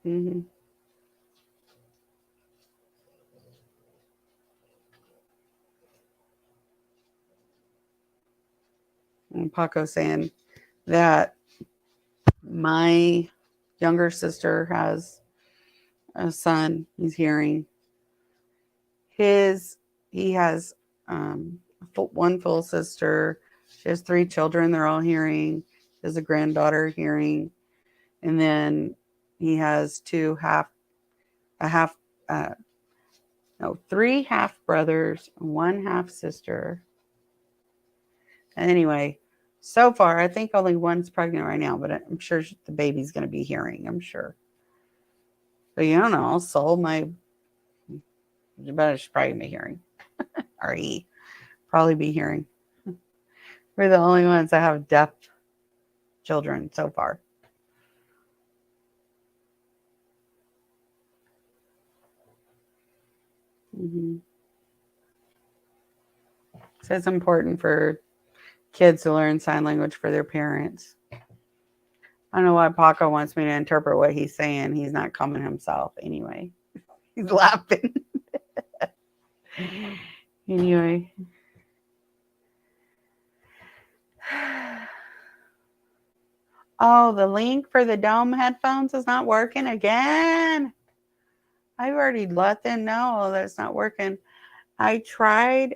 Mm-hmm. And Paco saying that my younger sister has a son. He's hearing. He has one full sister. She has 3 children. They're all hearing. He has a granddaughter hearing, and then he has 3 half brothers, 1 half sister. And anyway, so far, I think only one's pregnant right now, but I'm sure the baby's going to be hearing, I'm sure. But you don't know, Soul, she's probably be hearing. Or he probably be hearing. We're the only ones that have deaf children so far. Mm-hmm. So it's important for kids to learn sign language for their parents. I don't know why Paco wants me to interpret what he's saying. He's not coming himself anyway. He's laughing. Anyway. Oh, the link for the Dome headphones is not working again. I've already let them know that it's not working. I tried,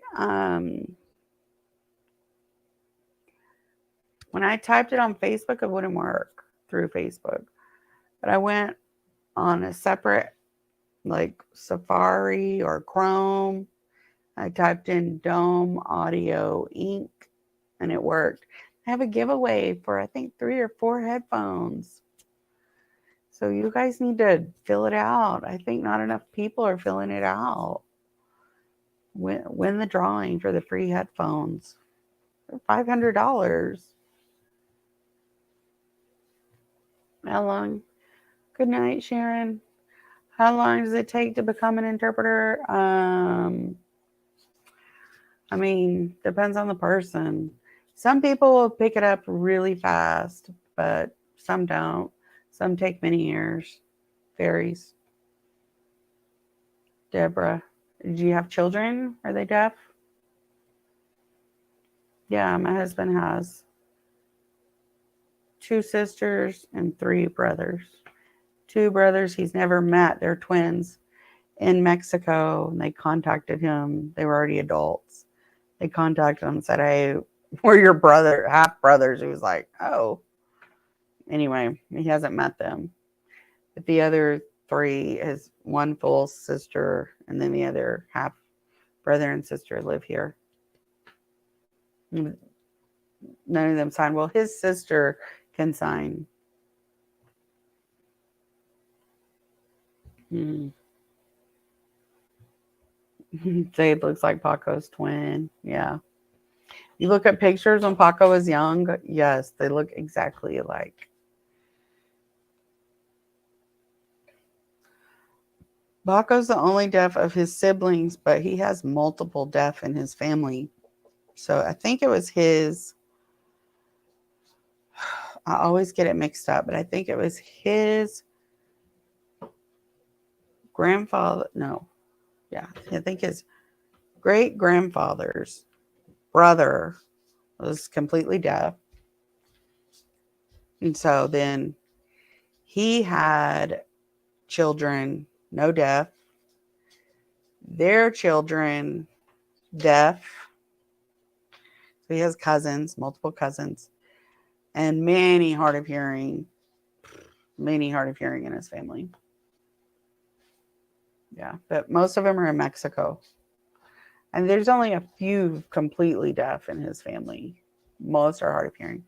when I typed it on Facebook, it wouldn't work through Facebook. But I went on a separate, Safari or Chrome. I typed in Dome Audio Inc. and it worked. I have a giveaway for, I think, 3 or 4 headphones. So you guys need to fill it out. I think not enough people are filling it out. Win the drawing for the free headphones. They're $500. How long? Good night, Sharon. How long does it take to become an interpreter? Depends on the person. Some people will pick it up really fast, but some don't. Some take many years. Varies. Deborah, do you have children? Are they deaf? Yeah, my husband has 2 sisters and 3 brothers. 2 brothers he's never met. They're twins in Mexico. And they contacted him. They were already adults. They contacted him and said, hey, we're your half brothers. He was like, oh. Anyway, he hasn't met them. But the other three is one full sister, and then the other half brother and sister live here. None of them sign. Well, his sister can sign. Jade looks like Paco's twin. Yeah. You look at pictures when Paco was young. Yes, they look exactly alike. Paco's the only deaf of his siblings, but he has multiple deaf in his family. So I think it was his. I always get it mixed up, but I think it was his grandfather. No. Yeah. I think his great grandfather's brother was completely deaf. And so then he had children, no deaf, their children, deaf. So he has cousins, multiple cousins, and many hard of hearing in his family. Yeah, but most of them are in Mexico. And there's only a few completely deaf in his family. Most are hard of hearing,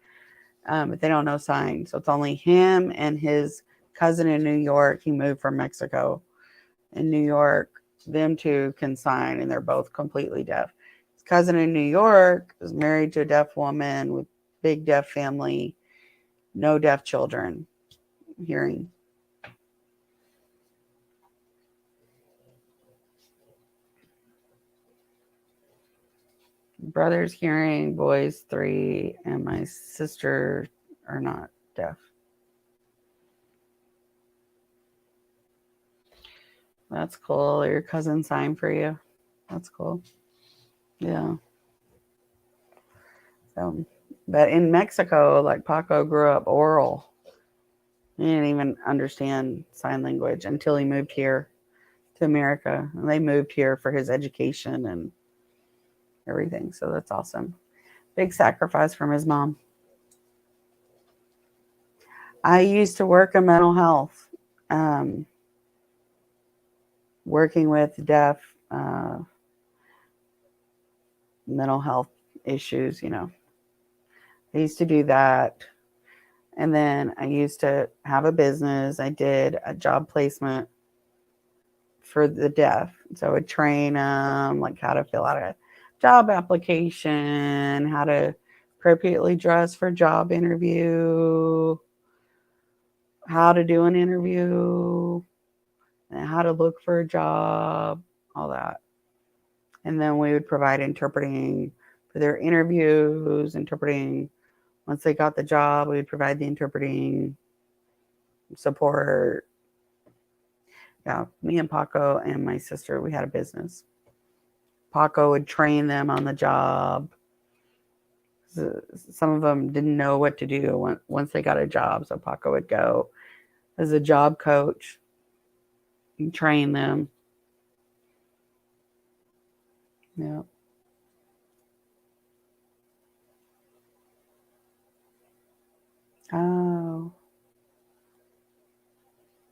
but they don't know sign. So it's only him and his cousin in New York. He moved from Mexico. In New York, them two can sign, and they're both completely deaf. His cousin in New York is married to a deaf woman with big deaf family, no deaf children, hearing. Brothers hearing, boys 3, and my sister are not deaf. That's cool. Your cousin signed for you. That's cool. Yeah. So, but in Mexico, like Paco grew up oral. He didn't even understand sign language until he moved here to America. And they moved here for his education and everything. So that's awesome. Big sacrifice from his mom. I used to work in mental health, working with deaf, mental health issues, I used to do that. And then I used to have a business. I did a job placement for the deaf. So I would train them like how to fill out a job application, how to appropriately dress for job interview, how to do an interview, and how to look for a job, all that. And then we would provide interpreting for their interviews, interpreting. Once they got the job, we would provide the interpreting support. Yeah, me and Paco and my sister, we had a business. Paco would train them on the job. Some of them didn't know what to do once they got a job, so Paco would go as a job coach and train them. Yeah. Oh.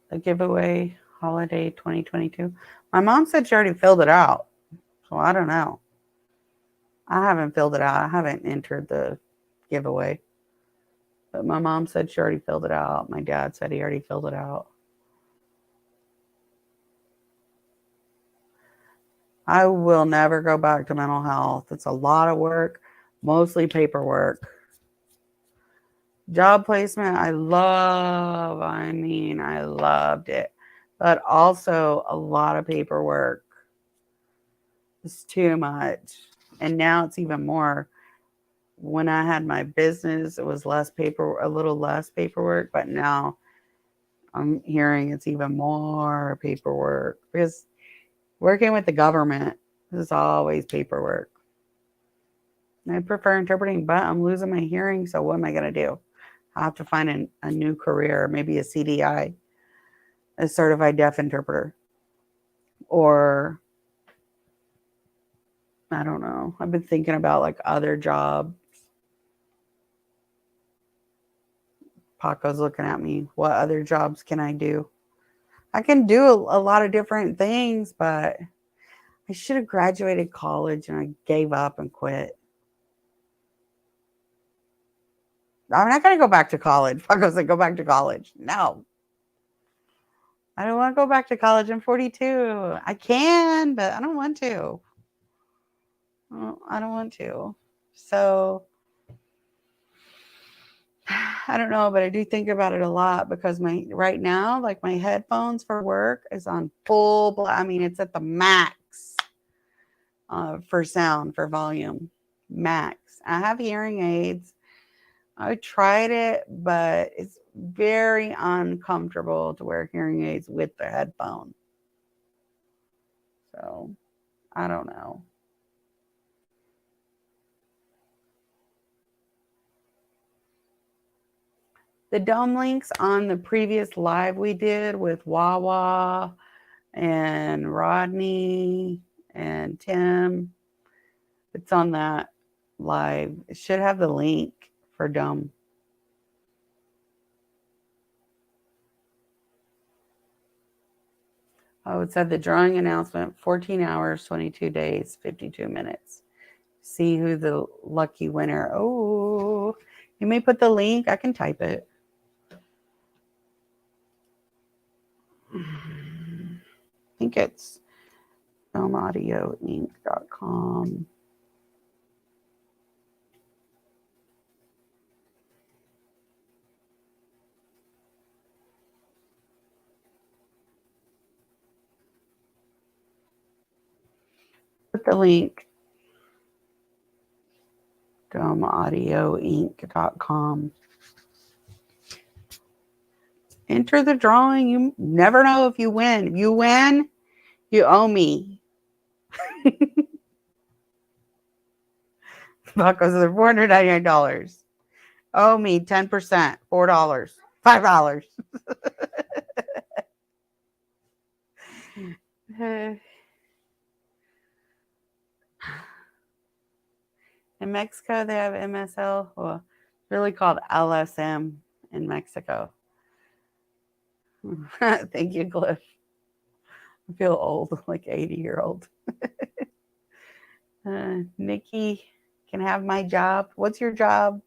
The giveaway holiday 2022. My mom said she already filled it out. So I don't know. I haven't filled it out. I haven't entered the giveaway. But my mom said she already filled it out. My dad said he already filled it out. I will never go back to mental health. It's a lot of work, mostly paperwork. Job placement, I loved it. But also a lot of paperwork. It's too much. And now it's even more. When I had my business, it was a little less paperwork, but now I'm hearing it's even more paperwork because working with the government is always paperwork. I prefer interpreting, but I'm losing my hearing, so what am I going to do? I have to find a new career, maybe a CDI, a certified deaf interpreter, or I don't know. I've been thinking about like other jobs. Paco's looking at me. What other jobs can I do? I can do a lot of different things, but I should have graduated college and I gave up and quit. I'm not going to go back to college. Fuck, I was like, go back to college. No. I don't want to go back to college. I'm 42. I can, but I don't want to. I don't want to. So I don't know, but I do think about it a lot because right now, like my headphones for work is on full. I mean, it's at the max for sound, for volume, max. I have hearing aids. I tried it, but it's very uncomfortable to wear hearing aids with the headphone. So I don't know. The Dome links on the previous live we did with Wawa and Rodney and Tim, it's on that live. It should have the link for Dome. Oh, it said the drawing announcement, 14 hours, 22 days, 52 minutes. See who the lucky winner. Oh, you may put the link. I can type it. I think it's filmaudioinc.com. Put the link. Filmaudioinc.com. Enter the drawing. You never know if you win. If you win, you owe me. Fuck, was it $499? Owe me 10%, $4, $5. In Mexico, they have MSL. Well, it's really called LSM in Mexico. Thank you, Cliff. I feel old, like 80-year-old. Nikki can have my job. What's your job?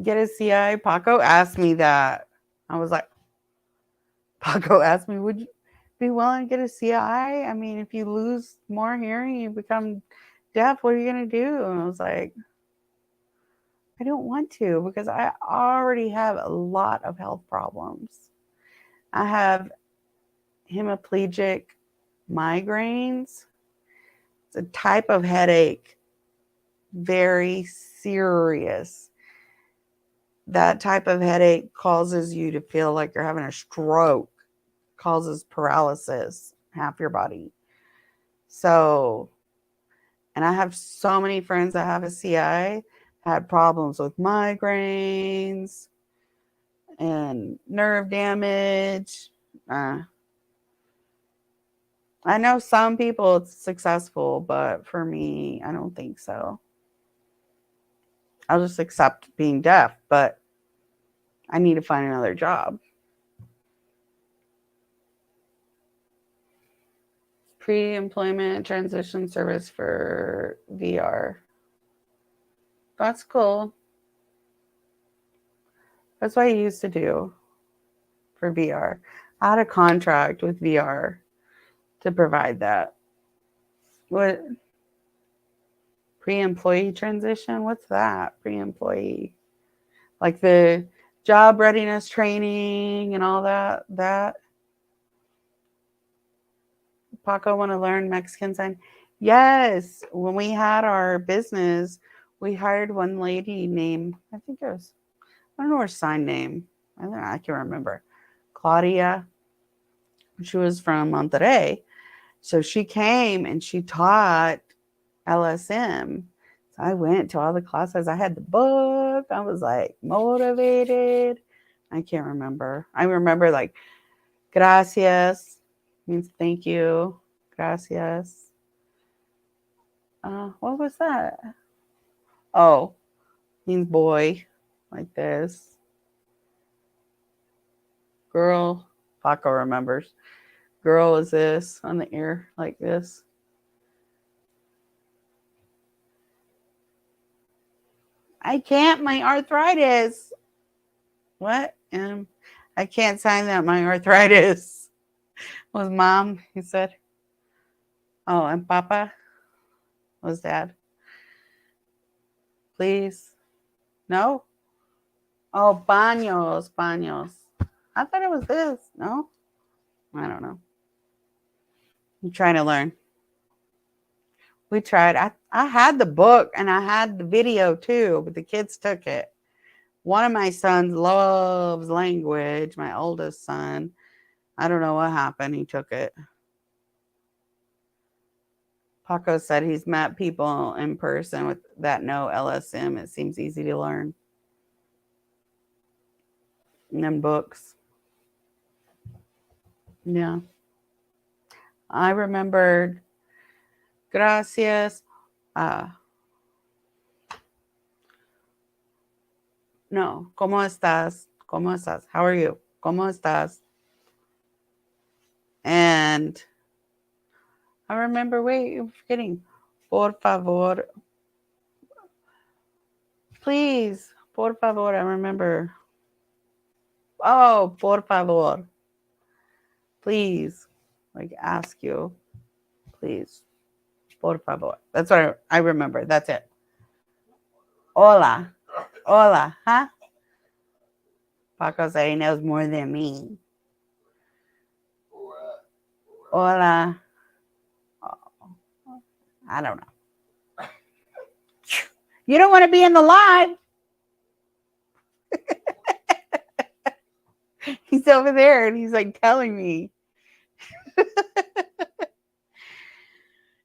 Get a CI. Paco asked me that. I was like, Paco asked me, would you be willing to get a CI? I mean, if you lose more hearing, you become deaf, what are you going to do? And I was like, I don't want to because I already have a lot of health problems. I have hemiplegic migraines. It's a type of headache, very serious. That type of headache causes you to feel like you're having a stroke, causes paralysis, half your body. So, and I have so many friends that have a CI, had problems with migraines and nerve damage. I know some people it's successful, but for me, I don't think so. I'll just accept being deaf, but I need to find another job. Pre-employment transition service for VR. That's cool. That's what I used to do for VR. I had a contract with VR to provide that. What? Pre-employee transition? What's that? Pre-employee. Like the job readiness training and all that. Paco want to learn Mexican sign? Yes. When we had our business, we hired one lady named, I think it was, I don't know her sign name. I can't remember. Claudia. She was from Monterrey. So she came and she taught LSM. So I went to all the classes. I had the book. I was like motivated. I can't remember. I remember like gracias means thank you. Gracias. What was that? Oh, means boy, like this. Girl, Paco remembers. Girl is this on the ear, like this. I can't, my arthritis. What? I can't sign that, my arthritis. Was mom, he said. Oh, and Papa was dad. Please. No? Oh, baños, baños. I thought it was this. No? I don't know. I'm trying to learn. We tried. I had the book and I had the video too, but the kids took it. One of my sons loves language, my oldest son. I don't know what happened. He took it. Paco said he's met people in person with that know LSM. It seems easy to learn. And then books. Yeah. I remembered. Gracias. No. ¿Cómo estás? ¿Cómo estás? How are you? ¿Cómo estás? And I remember, wait, I'm forgetting. Por favor. Please. Por favor. I remember. Oh, por favor. Please. Like, ask you. Please. Por favor. That's what I remember. That's it. Hola. Hola. Huh? Paco said he knows more than me. Hola. Oh, I don't know. You don't want to be in the live. He's over there and he's like telling me.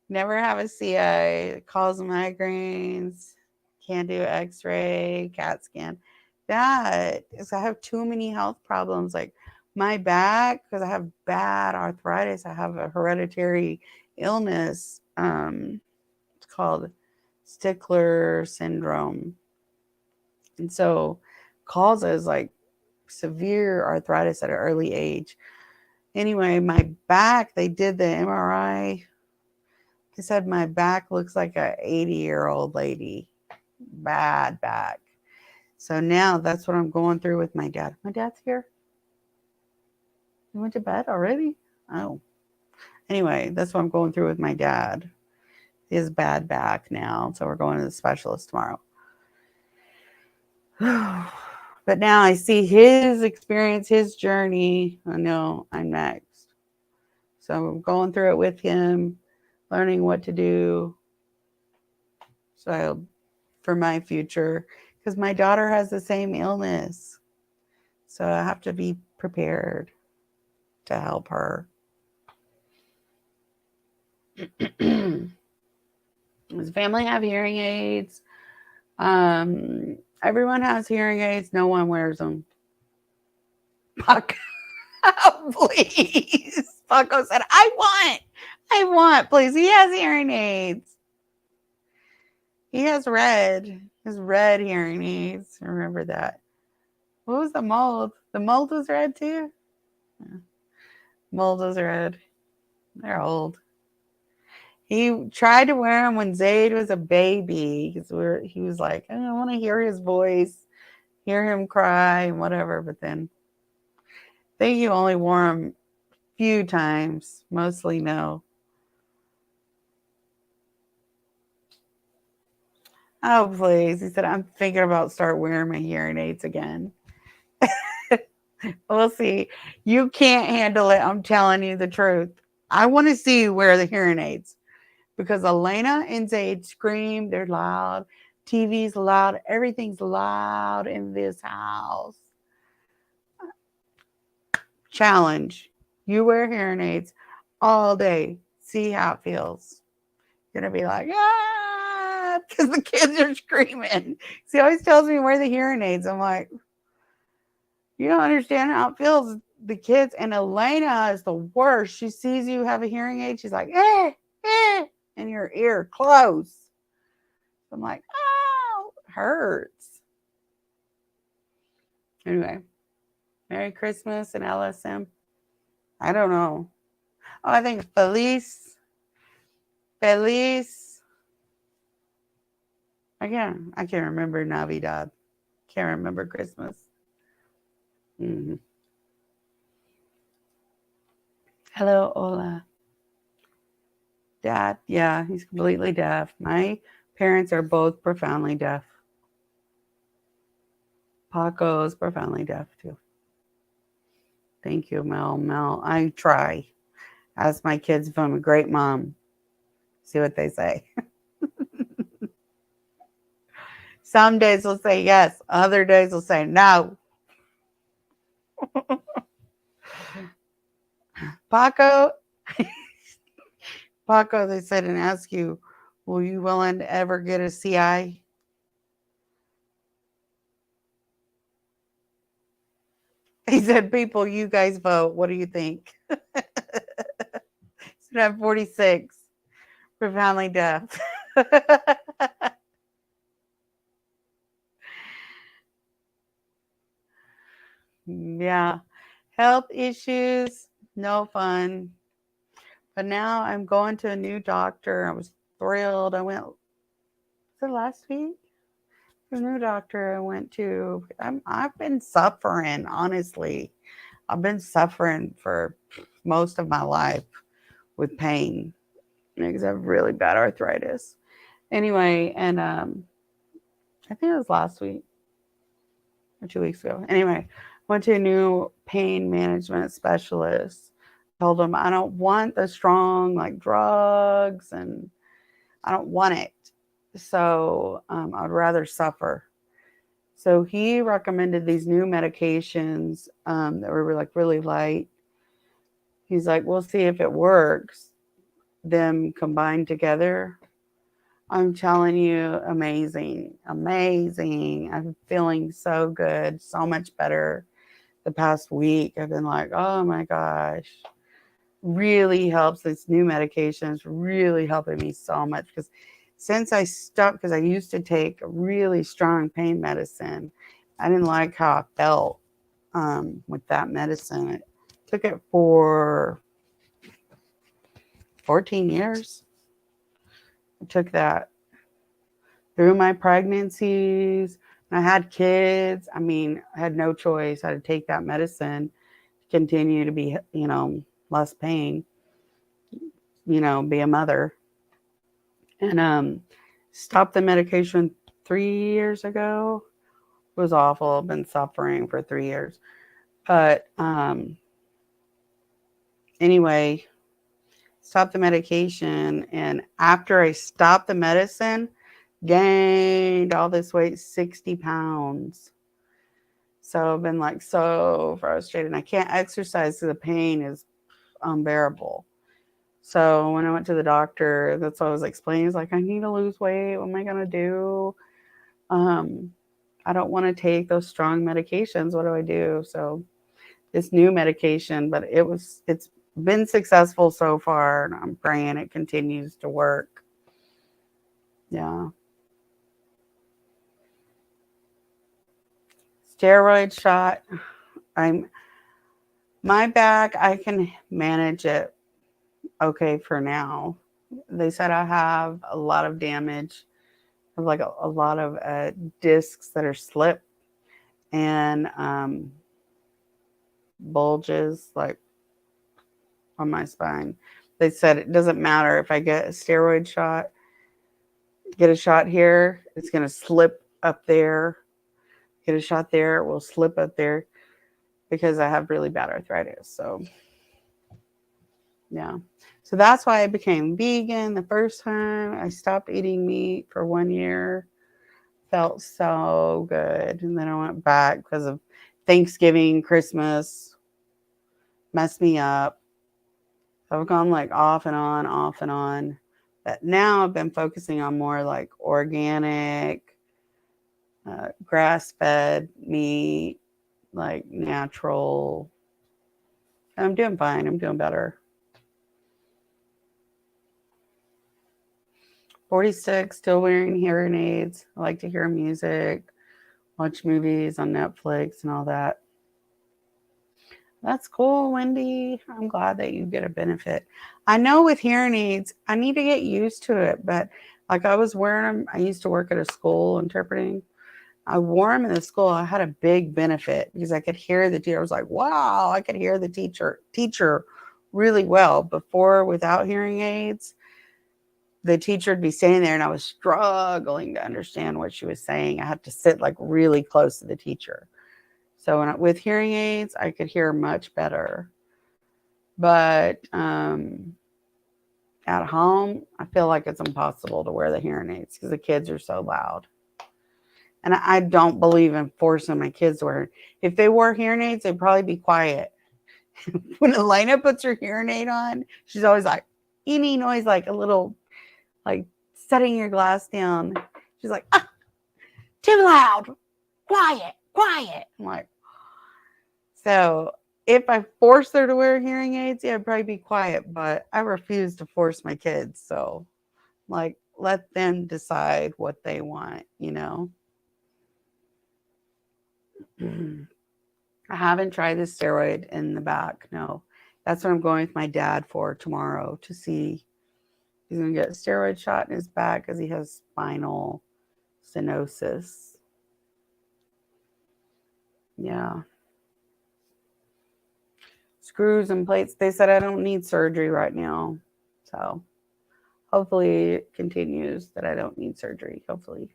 Never have a CI, causes migraines, can't do x-ray, CAT scan. That is, I have too many health problems. Like my back, because I have bad arthritis. I have a hereditary illness. It's called Stickler syndrome. And so causes like severe arthritis at an early age. Anyway, my back, they did the MRI. They said my back looks like a 80-year-old lady. Bad back. So now that's what I'm going through with my dad. My dad's here. He went to bed already? Oh. Anyway, that's what I'm going through with my dad. His bad back now. So we're going to the specialist tomorrow. But now I see his experience, his journey. I know I'm next. So I'm going through it with him, learning what to do. So for my future, because my daughter has the same illness. So I have to be prepared to help her. Does family have hearing aids? Everyone has hearing aids. No one wears them. Paco, please. Paco said, I want, please. He has hearing aids. He has his red hearing aids. Remember that. What was the mold? The mold was red too? Yeah. Mold was red. They're old. He tried to wear them when Zayd was a baby because he was like, I don't want to hear his voice, hear him cry, and whatever. But then I think he only wore them a few times, mostly no. Oh, please. He said, I'm thinking about start wearing my hearing aids again. We'll see. You can't handle it. I'm telling you the truth. I want to see you wear the hearing aids. Because Elena and Zayd scream, they're loud, TV's loud, everything's loud in this house. Challenge. You wear hearing aids all day. See how it feels. You're going to be like, ah, because the kids are screaming. He always tells me wear the hearing aids. I'm like, you don't understand how it feels. The kids, and Elena is the worst. She sees you have a hearing aid. She's like, in your ear close. I'm like, oh, hurts. Anyway, Merry Christmas and LSM. I don't know. Oh, I think Feliz. I can't remember Navidad. Can't remember Christmas. Mm-hmm. Hello, Ola. Dad, yeah, he's completely deaf. My parents are both profoundly deaf. Paco's profoundly deaf too. Thank you, Mel. Mel, I try. Ask my kids if I'm a great mom. See what they say. Some days they'll say yes. Other days they'll say no. Paco, they said and ask you, will you willing to ever get a CI? He said, people, you guys vote. What do you think? So I'm 46, profoundly deaf. Yeah. Health issues, no fun. But now I'm going to a new doctor. I was thrilled. I went, was it last week? The new doctor I went to. I've been suffering, honestly. I've been suffering for most of my life with pain because I have really bad arthritis. Anyway, and I think it was last week or 2 weeks ago. Anyway, went to a new pain management specialist. Told him I don't want the strong like drugs and I don't want it. So I'd rather suffer. So he recommended these new medications that were like really light. He's like, we'll see if it works. Them combined together. I'm telling you, amazing, amazing. I'm feeling so good, so much better the past week. I've been like, oh my gosh, really helps. This new medications really helping me so much because since I stopped, because I used to take really strong pain medicine, I didn't like how I felt with that medicine. I took it for 14 years. I took that through my pregnancies. I had kids. I mean, I had no choice. I had to take that medicine to continue to be, less pain, be a mother. And stopped the medication 3 years ago. It was awful. I've been suffering for 3 years. But anyway, stopped the medication. And after I stopped the medicine, gained all this weight, 60 pounds. So I've been like so frustrated. I can't exercise because the pain is unbearable. So when I went to the doctor, that's what I was explaining. He's like, I need to lose weight. What am I going to do? I don't want to take those strong medications. What do I do? So this new medication, but it's been successful so far. And I'm praying it continues to work. Yeah. Steroid shot. My back, I can manage it okay for now. They said I have a lot of damage. I have like a lot of discs that are slipped and bulges like on my spine. They said it doesn't matter if I get a steroid shot, get a shot here, it's going to slip up there. Get a shot there, it will slip up there because I have really bad arthritis. So yeah. So that's why I became vegan the first time. I stopped eating meat for 1 year. Felt so good. And then I went back because of Thanksgiving, Christmas. Messed me up. I've gone like off and on. But now I've been focusing on more like organic, grass-fed meat, like natural. I'm doing fine. I'm doing better. 46, still wearing hearing aids. I like to hear music, watch movies on Netflix and all that. That's cool, Wendy. I'm glad that you get a benefit. I know with hearing aids, I need to get used to it, but like I was wearing them, I used to work at a school interpreting. I wore them in the school. I had a big benefit because I could hear the teacher. I was like, wow, I could hear the teacher really well. Before, without hearing aids, the teacher would be standing there and I was struggling to understand what she was saying. I had to sit like really close to the teacher. So with hearing aids, I could hear much better. But at home, I feel like it's impossible to wear the hearing aids because the kids are so loud. And I don't believe in forcing my kids to wear. If they wore hearing aids, they'd probably be quiet. When Elena puts her hearing aid on, she's always like, any noise, like a little, like setting your glass down. She's like, ah, too loud, quiet, quiet. I'm like, so if I forced her to wear hearing aids, yeah, I'd probably be quiet, but I refuse to force my kids. So, like, let them decide what they want, you know? I haven't tried the steroid in the back. No, that's what I'm going with my dad for tomorrow to see. He's going to get a steroid shot in his back because he has spinal stenosis. Yeah. Screws and plates. They said I don't need surgery right now. So hopefully it continues that I don't need surgery. Hopefully.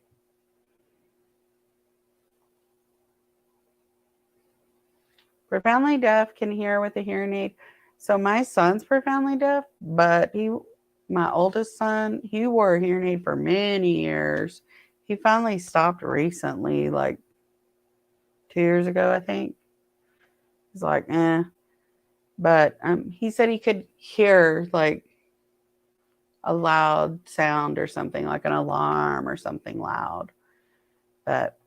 Profoundly deaf can hear with a hearing aid. So my son's profoundly deaf, but my oldest son, he wore a hearing aid for many years. He finally stopped recently, like 2 years ago, I think. He's like, eh. But he said he could hear like a loud sound or something, like an alarm or something loud. But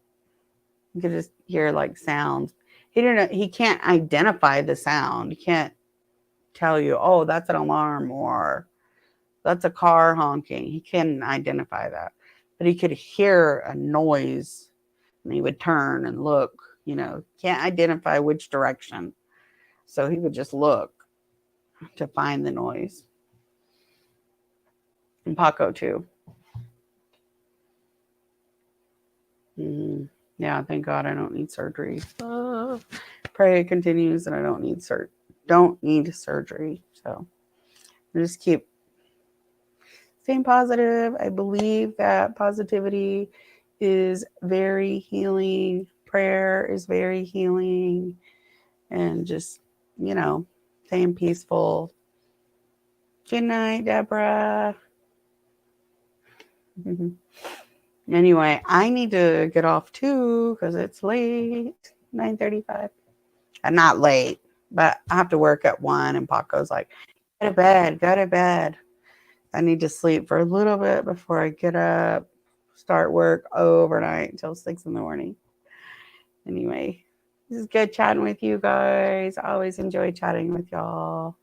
you could just hear like sounds. He can't identify the sound. He can't tell you, oh, that's an alarm or that's a car honking. He couldn't identify that. But he could hear a noise and he would turn and look, can't identify which direction. So he would just look to find the noise. And Paco too. Yeah, thank God I don't need surgery. Pray it continues and I don't need surgery. So I just keep staying positive. I believe that positivity is very healing. Prayer is very healing. And just, staying peaceful. Good night, Deborah. Anyway, I need to get off too because it's late, 9:35. I'm not late, but I have to work at 1 and Paco's like, go to bed. I need to sleep for a little bit before I get up, start work overnight until 6 in the morning. Anyway, this is good chatting with you guys. I always enjoy chatting with y'all.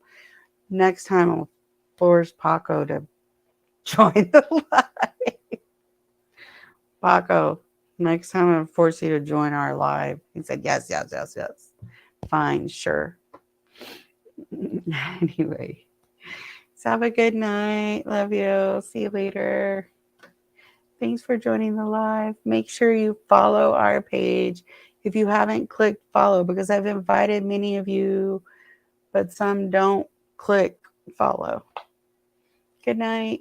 Next time I'll force Paco to join the live. Paco, next time I'll force you to join our live. He said, yes. Fine, sure. Anyway, so have a good night. Love you. See you later. Thanks for joining the live. Make sure you follow our page if you haven't clicked follow because I've invited many of you, but some don't click follow. Good night.